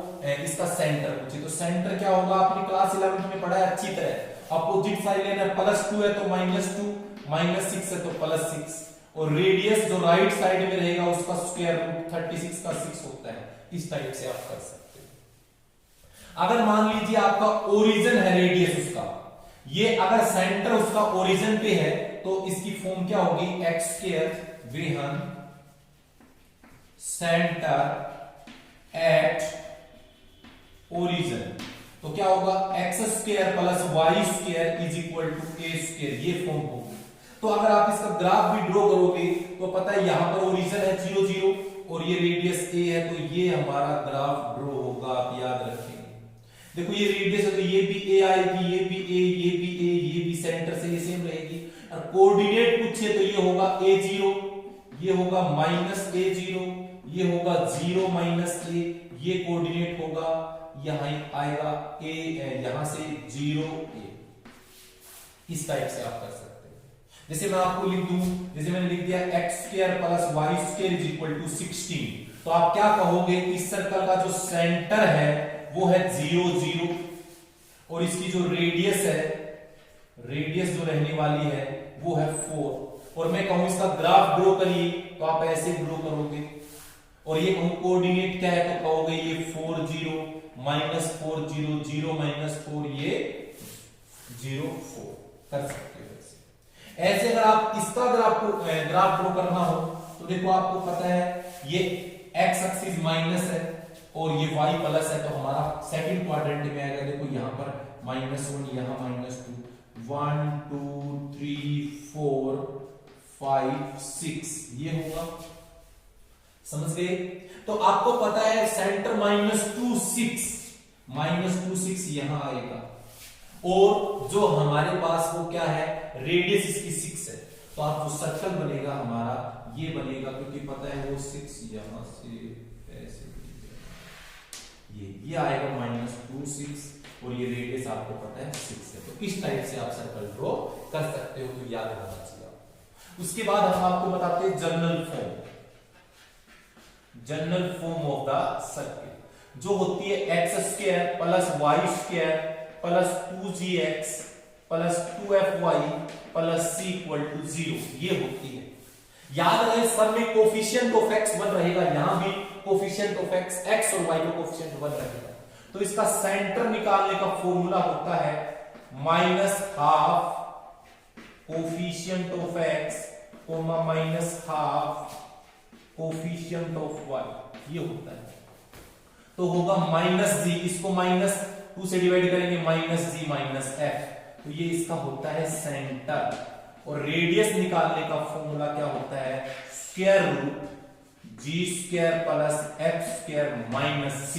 Speaker 1: इसका सेंटर पूछे, तो सेंटर क्या होगा? आपने क्लास 11 में पढ़ा है अच्छी तरह। अपोजिट साइड लेना है, +2 है तो -2, -6 है तो +6 और रेडियस जो राइट साइड में रहेगा उसका स्क्वायर रूट 36 का 6 होता है। इस टाइप से आप कर सकते हो। अगर मान लीजिए आपका ओरिजिन है रेडियस उसका, ये अगर सेंटर उसका ओरिजिन पे है तो इसकी फॉर्म क्या होगी? X square with centre at origin. तो क्या होगा? X square plus y square is equal to A square, ये फॉर्म होगी। तो अगर आप इसका ग्राफ भी ड्रॉ करोगे तो पता है यहां पर ओरिजिन है 0 0 और ये रेडियस ए है, तो ये हमारा ग्राफ ड्रॉ होगा। आप याद रखेंगे, देखो ये रेडियस है तो ये भी ए आएगी, ये भी ए, ये भी ए, ये भी सेंटर से ये सेम रहेगी। और कोऑर्डिनेट पूछे तो ये होगा a0, ये होगा -a0, ये होगा 0 -a, ये कोऑर्डिनेट होगा यहां आएगा a, यहां से 0 a। इस टाइप से आप कर सकते हैं। जैसे मैं आपको लिख दूं, जैसे मैंने लिख दिया x square plus y square is equal to 16, तो आप क्या कहोगे? इस सर्कल का जो सेंटर है वो है 0 0 और इसकी जो रेडियस है, रेडियस जो रहने वाली है वो है 4। और मैं कहूं इसका ग्राफ ड्रॉ करिए तो आप ऐसे ड्रॉ करोगे। और ये कहूं कोऑर्डिनेट क्या है तो कहोगे ये 4 0 -4 0 0 -4, ये 0 4 कर सकते हो। ऐसे अगर आप इसका ग्राफ ड्रॉ करना हो तो देखो आपको पता है ये x एक्सिस माइनस है और ये y प्लस है, तो हमारा सेकंड क्वाड्रेंट में आएगा। देखो यहां पर -1, यहां -2, 1 2 3 4 5 6 ये होगा। समझ गए? तो आपको पता है सेंटर -2 6 यहां आएगा और जो हमारे पास वो क्या है? रेडियस इसकी 6 है। तो आप जो सर्कल बनेगा हमारा ये बनेगा, क्योंकि पता है वो 6 यहां से ऐसे ये आएगा -2 6 और ये रेडियस आपको पता है 6 है। तो इस टाइप से आप सर्कल ड्रॉ कर सकते हो, तो याद रखना चाहिए। उसके बाद हम आपको बताते हैं general form of the circle, जो होती है x square plus y square plus 2gx plus 2fy plus c equal to 0, ये होती है। याद रहे सब में कोफिशिएंट ऑफ x 1 रहेगा, यहां भी कोफिशिएंट ऑफ x और y का कोफिशिएंट 1 रहेगा। तो इसका सेंटर निकालने का फॉर्मूला होता है -12 coefficient of x -12 coefficient of y, ये होता है। तो होगा -g, इसको -2 से डिवाइड करेंगे -g -f, तो ये इसका होता है सेंटर। और रेडियस निकालने का फॉर्मूला क्या होता है? Square root g square plus f square minus c,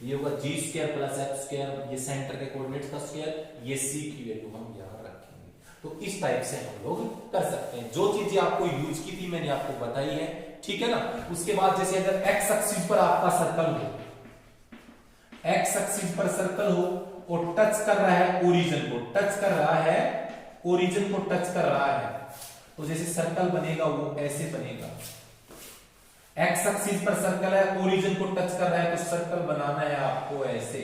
Speaker 1: ये होगा g square plus f square, ये सेंटर के कोऑर्डिनेट्स का स्क्वायर, ये c की वैल्यू हम यहां रखेंगे। तो इस टाइप से हम लोग कर सकते हैं। जो चीजें आपको यूज की थी मैंने आपको बताई है, ठीक है ना। उसके बाद जैसे अगर x एक्सिस पर आपका सर्कल हो, x एक्सिस पर सर्कल हो और टच कर रहा है ओरिजिन को, टच कर रहा है, तो जैसे सर्कल बनेगा वो ऐसे बनेगा। x एक्सिस पर सर्कल है, ओरिजिन को टच कर रहा है, तो सर्कल बनाना है आपको ऐसे।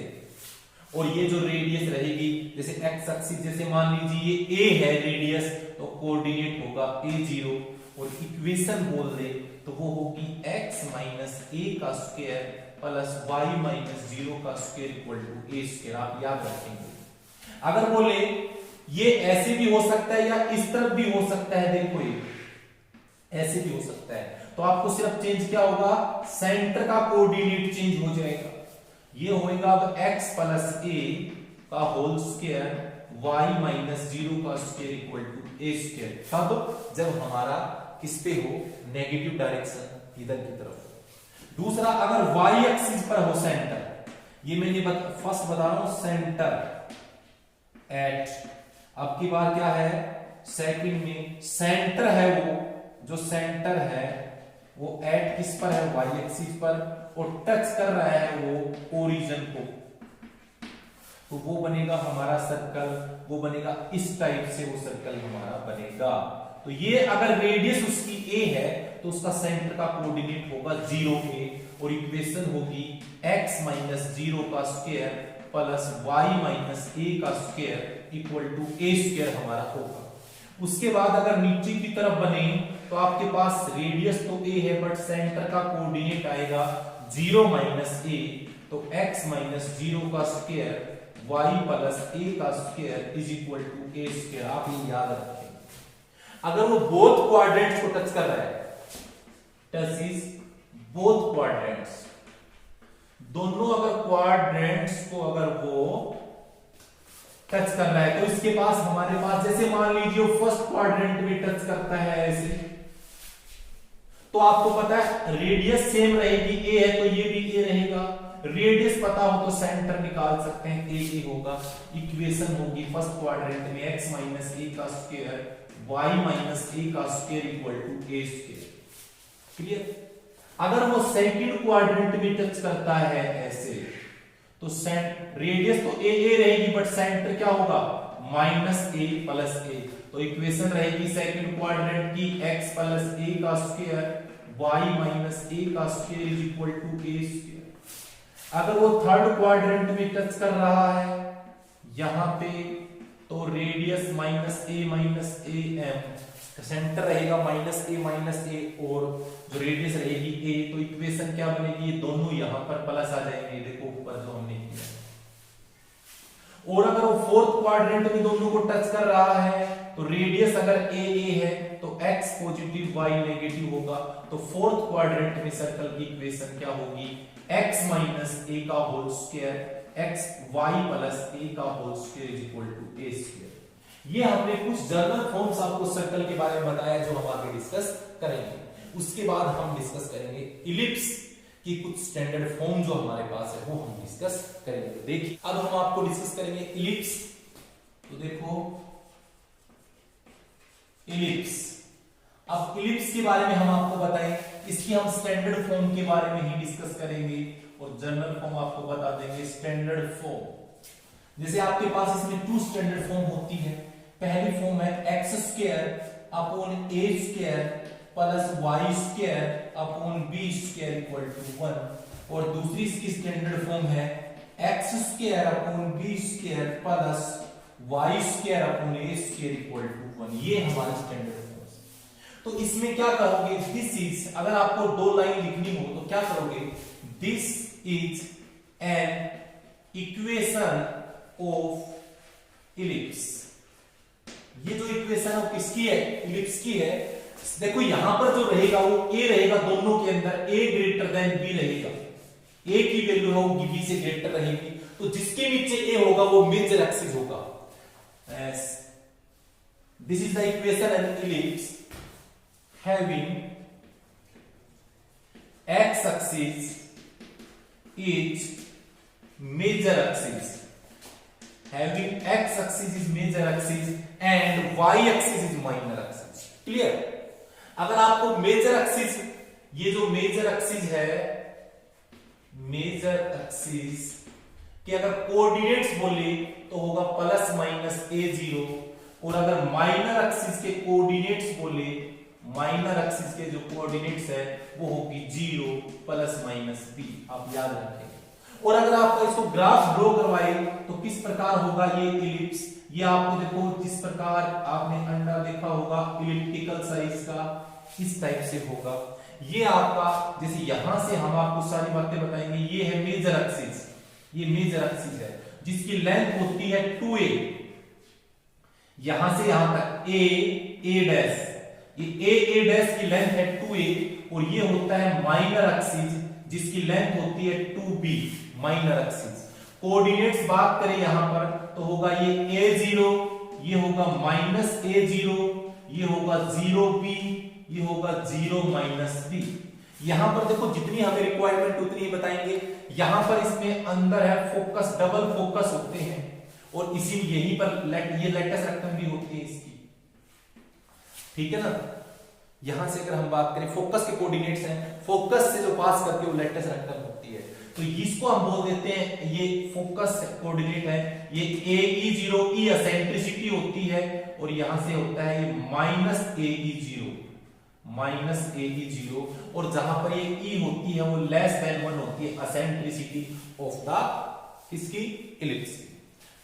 Speaker 1: और ये जो रेडियस रहेगी, जैसे एक्स एक्सिस, जैसे मान लीजिए ये ए है रेडियस, तो कोऑर्डिनेट होगा a0, और इक्वेशन बोल दे तो वो होगी x माइनस a का स्क्वायर प्लस y माइनस 0 का square equal to a square. आप याद रखेंगे। अगर बोले ये ऐसे भी हो सकता है या इस तरफ भी हो सकता है, देखो ये ऐसे भी हो सकता है, तो आपको सिर्फ चेंज क्या होगा, सेंटर का कोऑर्डिनेट चेंज हो जाएगा। ये होएगा अब x प्लस a का होल स्क्वायर y माइनस 0 का square equal to a square, तब जब हमारा किस पे हो, नेगेटिव डायरेक्शन इधर की तरफ। दूसरा, अगर y एक्सिस पर हो सेंटर, ये मैंने फर्स्ट बता रहा हूं सेंटर एट, अब की बार क्या है, सेकंड में सेंटर है, वो जो सेंटर है वो एट किस पर है, y एक्सिस पर, और टच कर रहा है वो ओरिजिन को, तो वो बनेगा हमारा सर्कल, वो बनेगा इस टाइप से, वो सर्कल हमारा बनेगा। तो ये अगर रेडियस उसकी a है तो उसका सेंटर का कोऑर्डिनेट होगा 0 a, और इक्वेशन होगी x माइनस 0 का square plus y minus a का square equal to a square हमारा होगा। उसके बाद अगर नीचे की तरफ बने तो आपके पास रेडियस तो a है बट सेंटर का कोऑर्डिनेट आएगा 0 माइनस a, तो x माइनस 0 का स्क्वायर y प्लस a का square is equal to a square. आप ये याद रखें। अगर वो बोथ क्वाड्रेंट्स को टच कर रहा है, टच इज बोथ क्वाड्रेंट्स, दोनों अगर क्वाड्रेंट्स को अगर वो टच कर रहा है, तो इसके पास हमारे पास, जैसे मान लीजिए वो फर्स्ट क्वाड्रेंट में टच करता है ऐसे, तो आपको पता है रेडियस सेम रहेगी, a है तो ये भी a रहेगा। रेडियस पता हो तो सेंटर निकाल सकते हैं, a होगा। इक्वेशन होगी फर्स्ट क्वाड्रेंट में x माइनस a का स्क्वायर y माइनस a का square equal to a square. Clear? अगर वो सेकंड क्वाड्रेंट में टच करता है ऐसे, तो रेडियस तो a रहेगी बट सेंटर क्या होगा, माइनस a प्लस a, तो इक्वेशन रहेगी सेकंड क्वाड्रेंट की x प्लस a का स्क्वायर y माइनस a का square is equal to a square. अगर वो थर्ड क्वाड्रेंट में टच कर रहा है यहां पे, तो radius minus a m, centre रहेगा माइनस a, और जो रेडियस रहेगी a, तो इक्वेशन क्या बनेगी, ये दोनों यहां पर प्लस आ जाएंगे, देखो ऊपर जो हमने किया। और अगर वो फोर्थ क्वाड्रेंट में दोनों को टच कर रहा है, तो रेडियस अगर a है तो x पॉजिटिव y नेगेटिव होगा, तो फोर्थ क्वाड्रेंट में सर्कल की इक्वेशन क्या होगी, x माइनस a का whole square x y plus a का whole square is equal to a square. ये हमने कुछ जनरल फॉर्म्स आपको सर्कल के बारे में बताया जो हम आगे डिस्कस करेंगे। उसके बाद हम डिस्कस करेंगे इलिप्स की कुछ स्टैंडर्ड फॉर्म जो हमारे पास है वो हम डिस्कस करेंगे। तो देखिए अब हम आपको डिस्कस करेंगे इलिप्स। तो देखो इलिप्स, अब इलिप्स के बारे में हम आपको बताएं, इसकी हम स्टैंडर्ड फॉर्म के बारे में ही डिस्कस करेंगे और जनरल फॉर्म आपको बता देंगे। स्टैंडर्ड फॉर्म, जैसे आपके पास इसमें टू स्टैंडर्ड फॉर्म होती है। पहली फॉर्म है x square upon a square plus y square upon b square equal to 1, और दूसरी इसकी स्टैंडर्ड फॉर्म है x square upon b square plus y square upon a square equal to 1। ये हमारा स्टैंडर्ड फॉर्म। तो इसमें क्या करोगे, दिस इज, अगर आपको दो लाइन लिखनी हो तो क्या करोगे, this is an equation of ellipse. ये जो इक्वेशन है वो किसकी है, इलिप्स की है। देखो यहां पर जो रहेगा वो a रहेगा, दोनों के अंदर a ग्रेटर देन b रहेगा, a की वैल्यू है वो b से ग्रेटर रहेगी, तो जिसके नीचे a होगा वो मेजर एक्सिस होगा। This is the equation N ellipse having x axis is major axis, having x axis is major axis and y axis is minor axis। Clear? अगर आपको मेजर एक्सिस, ये जो मेजर एक्सिस है, major axis के अगर coordinates बोले तो होगा प्लस माइनस a0, और अगर माइनर एक्सिस के कोऑर्डिनेट्स बोले, माइनर एक्सिस के जो कोऑर्डिनेट्स है वो होगी 0 प्लस माइनस b। आप याद रखेंगे। और अगर आपका इसको ग्राफ ड्रॉ करवाए तो किस प्रकार होगा ये इलिप्स, ये आपको देखो जिस प्रकार आपने अंडा देखा होगा इलिप्टिकल साइज का, इस टाइप से होगा। ये आपका जैसे यहां से हम आपको सारी बातें बताएंगे, ये है मेजर एक्सिस, ये मेजर एक्सिस है जिसकी लेंथ होती है 2a, यहां से यहां तक a डैश, ये a डैश की लेंथ है 2a, और ये होता है माइनर एक्सिस जिसकी लेंथ होती है 2b, माइनर एक्सिस। कोऑर्डिनेट्स बात करें यहां पर तो होगा ये a0, ये होगा -a0, ये होगा 0b, ये होगा 0 -b। यहां पर देखो जितनी हमें रिक्वायरमेंट उतनी ही बताएंगे। यहां पर इसमें अंदर है फोकस, डबल फोकस होते हैं, और इसी यहीं पर ये लेटस रेक्टम भी होती है इसकी, ठीक है ना। यहां से अगर हम बात करें फोकस के कोऑर्डिनेट्स हैं, फोकस से जो पास करके वो लेटस रेक्टम होती है, तो इसको हम बोल देते हैं ये फोकस कोऑर्डिनेट है। ये AE0 ई एसेंट्रिसिटी होती है, और यहां से होता है ये -AE0, -AE0, और जहां पर ये E होती है वो लेस देन 1 होती है, एसेंट्रिसिटी ऑफ द इसकी इलिप्स,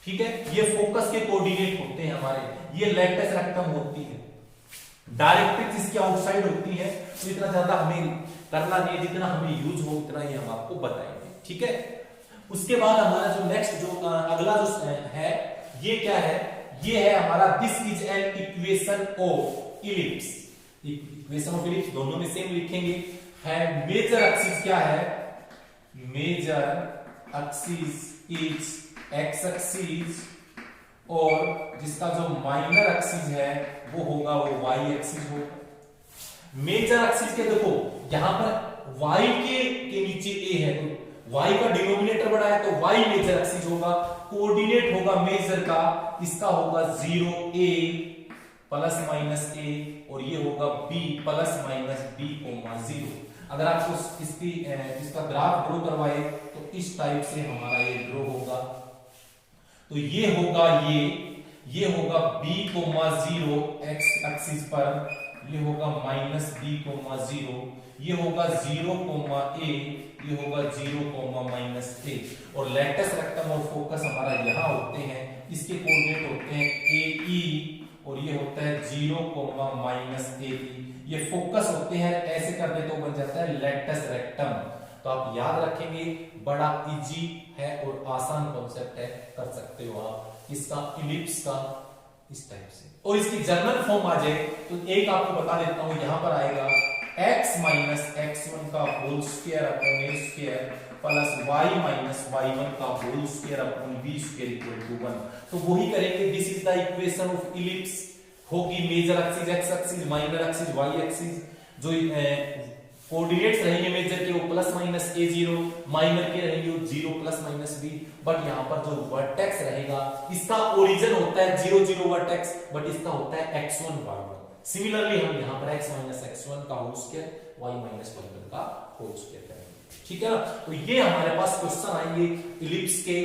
Speaker 1: ठीक है। ये फोकस के कोऑर्डिनेट होते हैं हमारे, ये लेटस रेक्टम होती है। डायरेक्ट्रिक्स इसकी आउटसाइड होती है, तो इतना ज्यादा हमें करना नहीं है, जितना हमें यूज हो उतना ही हम आपको बताएंगे, ठीक है। उसके बाद हमारा जो नेक्स्ट जो अगला जो है ये क्या है, ये है हमारा this is an equation of ellipse. Equation of ellipse दोनों में सेम लिखेंगे, है मेजर एक्सिस क्या है, major axis is x axis, और जिसका जो माइनर एक्सिस है वो होगा वो वाई एक्सिस होगा। मेजर एक्सिस के देखो यहां पर y के नीचे a है, तो y का डिनोमिनेटर बड़ा है तो y मेजर एक्सिस होगा। कोऑर्डिनेट होगा मेजर का, इसका होगा 0a प्लस माइनस a, और ये होगा b प्लस माइनस b, 0। अगर आपको इसका ग्राफ ड्रॉ करवाए तो इस टाइप से हमारा ये ड्रॉ होगा, तो ये होगा ये होगा b, 0 x एक्सिस पर, ये होगा -b, 0, ये होगा 0, a, ये होगा 0, -a, और लेटस रेक्टम और फोकस हमारा यहां होते हैं, इसके कोऑर्डिनेट होते हैं ae, और ये होता है 0, -ae। ये फोकस होते हैं, ऐसे कर दे तो बन जाता है लेटस रेक्टम। तो आप याद रखेंगे, बड़ा इजी है और आसान कॉन्सेप्ट है, कर सकते हो आप इसका इलिप्स का इस टाइप से। और इसकी जर्नल फॉर्म आ जाए तो एक आपको बता देता हूं, यहां पर आएगा x - x1 का whole square upon a square plus y - y1 का whole square upon b square equal to 1। तो वही करेंगे, this is the equation of ellipse. होगी major axis x axis, minor axis y axis, जो coordinates रहेंगे major के वो +-a0, minor के रहेंगे वो 0 +-b, बट यहाँ पर जो वर्टेक्स रहेगा इसका ओरिजिन होता है 0 0 वर्टेक्स, बट इसका होता है x1 y1। सिमिलरली हम यहाँ पर x - x1 का होल स्क्वायर, y - y1 का होल स्क्वायर करेंगे, ठीक है ना। तो ये हमारे पास क्वेश्चन आएंगे इलिप्स के,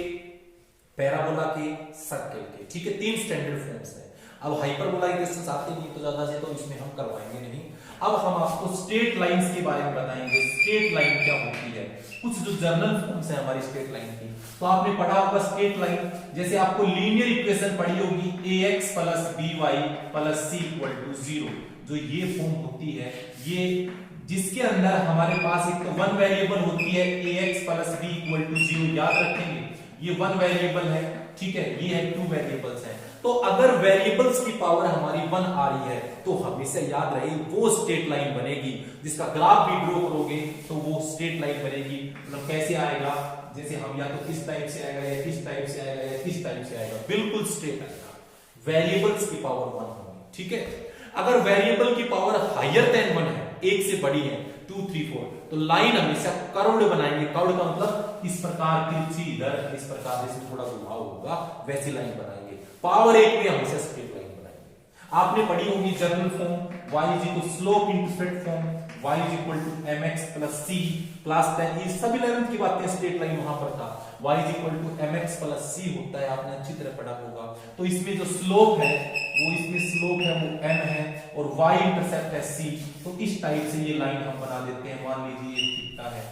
Speaker 1: पैराबोला के, सर्कल के, ठीक है। 3 स्टैंडर्ड फॉर्म्स हैं। अब हाइपरबोला के क्वेश्चंस आते नहीं तो ज्यादा से, तो इसमें हम करवाएंगे नहीं। अब हम आपको स्ट्रेट लाइंस के बारे में बताएंगे, स्ट्रेट लाइन क्या होती है, कुछ जो जर्नल फॉर्म्स है हमारी स्ट्रेट लाइन की। तो आपने पढ़ा होगा स्ट्रेट लाइन, जैसे आपको लीनियर इक्वेशन पढ़ी होगी ax + by + c = 0, जो ये फॉर्म होती है, ये जिसके अंदर हमारे पास एक तो 1 वेरिएबल होती है ax + b = 0, याद रखेंगे ये 1 वेरिएबल है, ठीक है। ये है 2 वेरिएबल्स हैं, तो अगर वेरिएबल्स की पावर हमारी 1 आ रही है तो हमेशा याद रहे वो स्ट्रेट लाइन बनेगी, जिसका ग्राफ भी ड्रॉ करोगे तो वो स्ट्रेट लाइन बनेगी। मतलब कैसे आएगा, जैसे हम या तो इस टाइप से आएगा, या इस टाइप से आएगा, या इस टाइप से आएगा, बिल्कुल स्ट्रेट आएगा। वेरिएबल्स की पावर 1 होगी, ठीक है। अगर वेरिएबल की पावर हायर देन 1 है, 1 से बड़ी है, 2 3 4, तो लाइन हमेशा कर्व्ड बनाएंगे। कर्व्ड का मतलब इस प्रकार तिरछी, इधर इस प्रकार जैसे थोड़ा घुमाव होगा वैसी लाइन बनाएंगे। पावर 1 में हमेशा स्ट्रेट लाइन बनाएंगे। आपने पढ़ी होगी general form, y = slope into straight form, y = mx + c plus then, ये सभी लेवल की बातें, स्ट्रेट लाइन वहां पर था। y = mx + c होता है, आपने अच्छी तरह पढ़ा होगा। तो इसमें जो स्लोप है वो, इसमें स्लोप है वो m है, और y इंटरसेप्ट है c। तो इस टाइप से ये लाइन हम बना देते हैं। मान लीजिए ये थीटा है,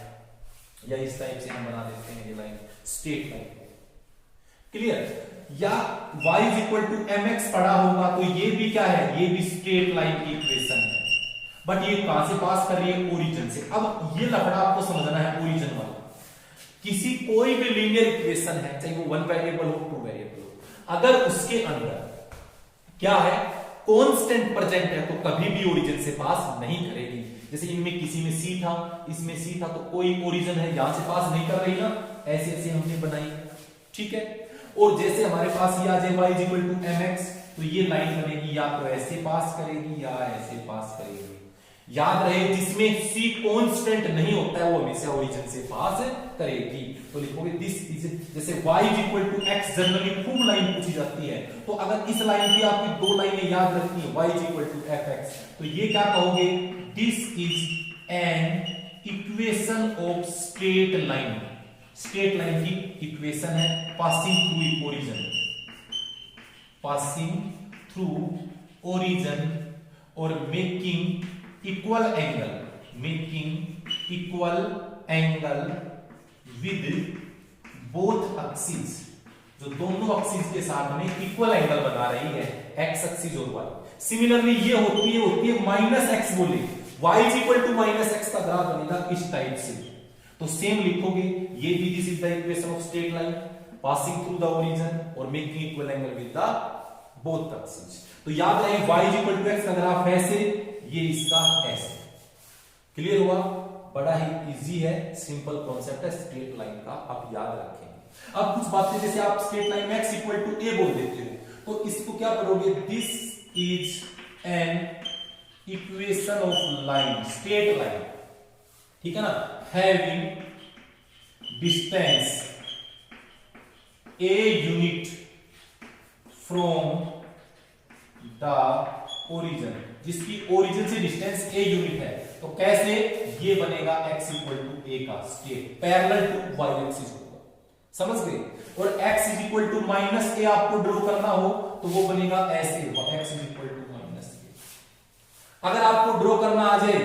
Speaker 1: या इस टाइप से हम बना देते हैं ये लाइन स्ट्रेट लाइन। क्लियर? या y is equal to mx पढ़ा होगा तो ये भी क्या है, ये भी स्ट्रेट लाइन की इक्वेशन है, बट ये कहां से पास कर रही है, ओरिजिन से। अब ये लफड़ा आपको समझना है, ओरिजिन वाला। किसी कोई भी लीनियर इक्वेशन है, चाहे वो 1 वेरिएबल हो 2 वेरिएबल हो, अगर उसके अंदर क्या है, कांस्टेंट प्रेजेंट है, तो कभी भी ओरिजिन से पास नहीं करेगी। जैसे इनमें किसी में c था, इसमें c था, तो कोई ओरिजिन है यहां से पास नहीं कर रही ना, ऐसे ऐसे हमने बनाई, ठीक है। और जैसे हमारे पास ये आ जाए y इक्वल टू mx, तो ये लाइन बनेगी या तो ऐसे पास करेगी या ऐसे पास करेगी। याद रहे जिसमें c कांस्टेंट नहीं होता है वो हमेशा ओरिजिन से पास करेगी। तो लिखोगे दिस इज, जैसे y equal to x generally खूब लाइन पूछी जाती है, तो अगर इस लाइन की आपकी दो लाइनें याद रखनी है, y इक्वल टू fx, तो ये क्या कहोगे, this is an equation of straight line. Straight line की इक्वेशन है passing through origin, passing through origin और making equal angle, making equal angle with both axis, जो दोनों एक्सिस के साथ में इक्वल एंगल बना रही है, एक्स एक्सिस और वाई। सिमिलरली ये होती है माइनस एक्स बोले, y is equal to minus x का ग्राफ बनेगा इस टाइप से। तो सेम लिखोगे, ये भी this is the equation of straight line passing through the origin और making equal angle with the both axis. तो याद रहे y is equal to x का ग्राफ ऐसे, ये इसका ऐसे। क्लियर हुआ? बड़ा ही इजी है, सिंपल कॉन्सेप्ट है स्ट्रेट लाइन का, आप याद रखेंगे। अब कुछ बातें, जैसे आप स्ट्रेट लाइन में x इक्वल टू a बोल देते हो, तो इसको क्या करोगे, this is an equation of line, straight line, ठीक है ना, having distance a unit from the origin, जिसकी ओरिजिन से डिस्टेंस a यूनिट है। तो कैसे, ये बनेगा x इक्वल टू a का straight parallel to y axis होगा, समझ गए। और x is equal to minus a आपको ड्रॉ करना हो तो वो बनेगा ऐसे, x is equal to minus a। अगर आपको ड्रॉ करना आ जाए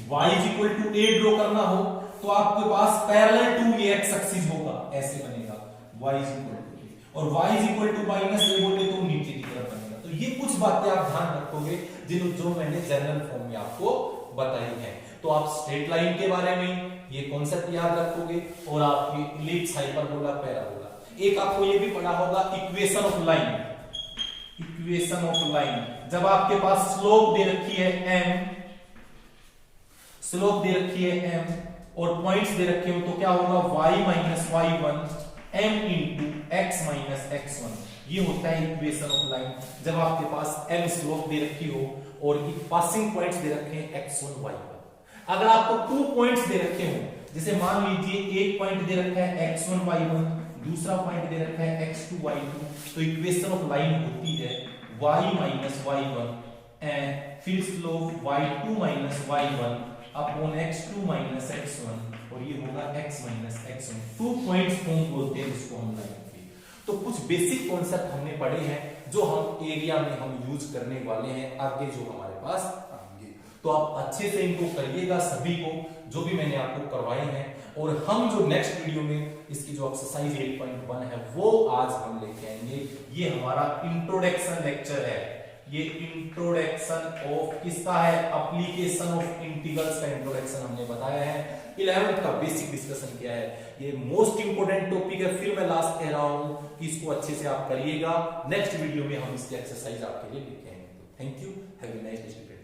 Speaker 1: y is equal to a draw करना हो तो आपके पास पैरेलल टू ये x एक्सिस होगा, ऐसे बनेगा y is equal to a, और y is equal to minus a बोले तो नीचे की तरफ बनेगा। तो ये कुछ बातें आप ध्यान रखोगे जो मैंने जनरल फॉर्म में आपको बताई है। तो आप स्ट्रेट लाइन के बारे में ये कॉन्सेप्ट याद रखोगे और आपकी इलिप्स, हाइपरबोला, पैराबोला। एक आपको ये भी पढ़ा होगा equation of line, equation of line. जब आपके पास स्लोप दे रखी है m, स्लोप दे रखी है m और पॉइंट्स दे रखे हो, तो क्या होगा, y minus y1 m into x minus x1। ये होता है इक्वेशन ऑफ लाइन। जब आपके पास m स्लोप दे रखी हो और पासिंग पॉइंट्स दे रखे हैं x1 y1। अगर आपको 2 पॉइंट्स दे रखे हो, जैसे मान लीजिए एक पॉइंट दे रखा है x1 y1, दूसरा पॉइंट दे रखा है x2 y2, तो इक्वेशन ऑफ लाइन होती है y माइनस y1 एंड फिर slope y2 minus y1 upon x2 minus x1 और ये होगा x minus x1। 2 points form बोलते हैं इसको हम लाइन के। तो कुछ बेसिक कॉन्सेप्ट हमने पढ़े हैं जो हम एरिया में हम यूज करने वाले हैं आगे जो हमारे पास आएंगे। तो आप अच्छे से इनको करिएगा सभी को, जो भी मैंने आपको करवाए हैं। और हम जो नेक्स्ट वीडियो में इसकी जो एक्सरसाइज 8.1 है वो आज हम लेके आएंगे। ये हमारा इंट्रोडक्शन लेक्चर है। ये इंट्रोडक्शन ऑफ किसका है, एप्लीकेशन ऑफ इंटीग्रल्स का इंट्रोडक्शन हमने बताया है। 11th का बेसिक डिस्कशन किया है। ये मोस्ट इंपोर्टेंट टॉपिक है। फिर मैं लास्ट कह रहा हूं कि इसको अच्छे से आप करिएगा। नेक्स्ट वीडियो में हम इसकी एक्सरसाइज आपके लिए लेके आएंगे। Thank you, have a nice day.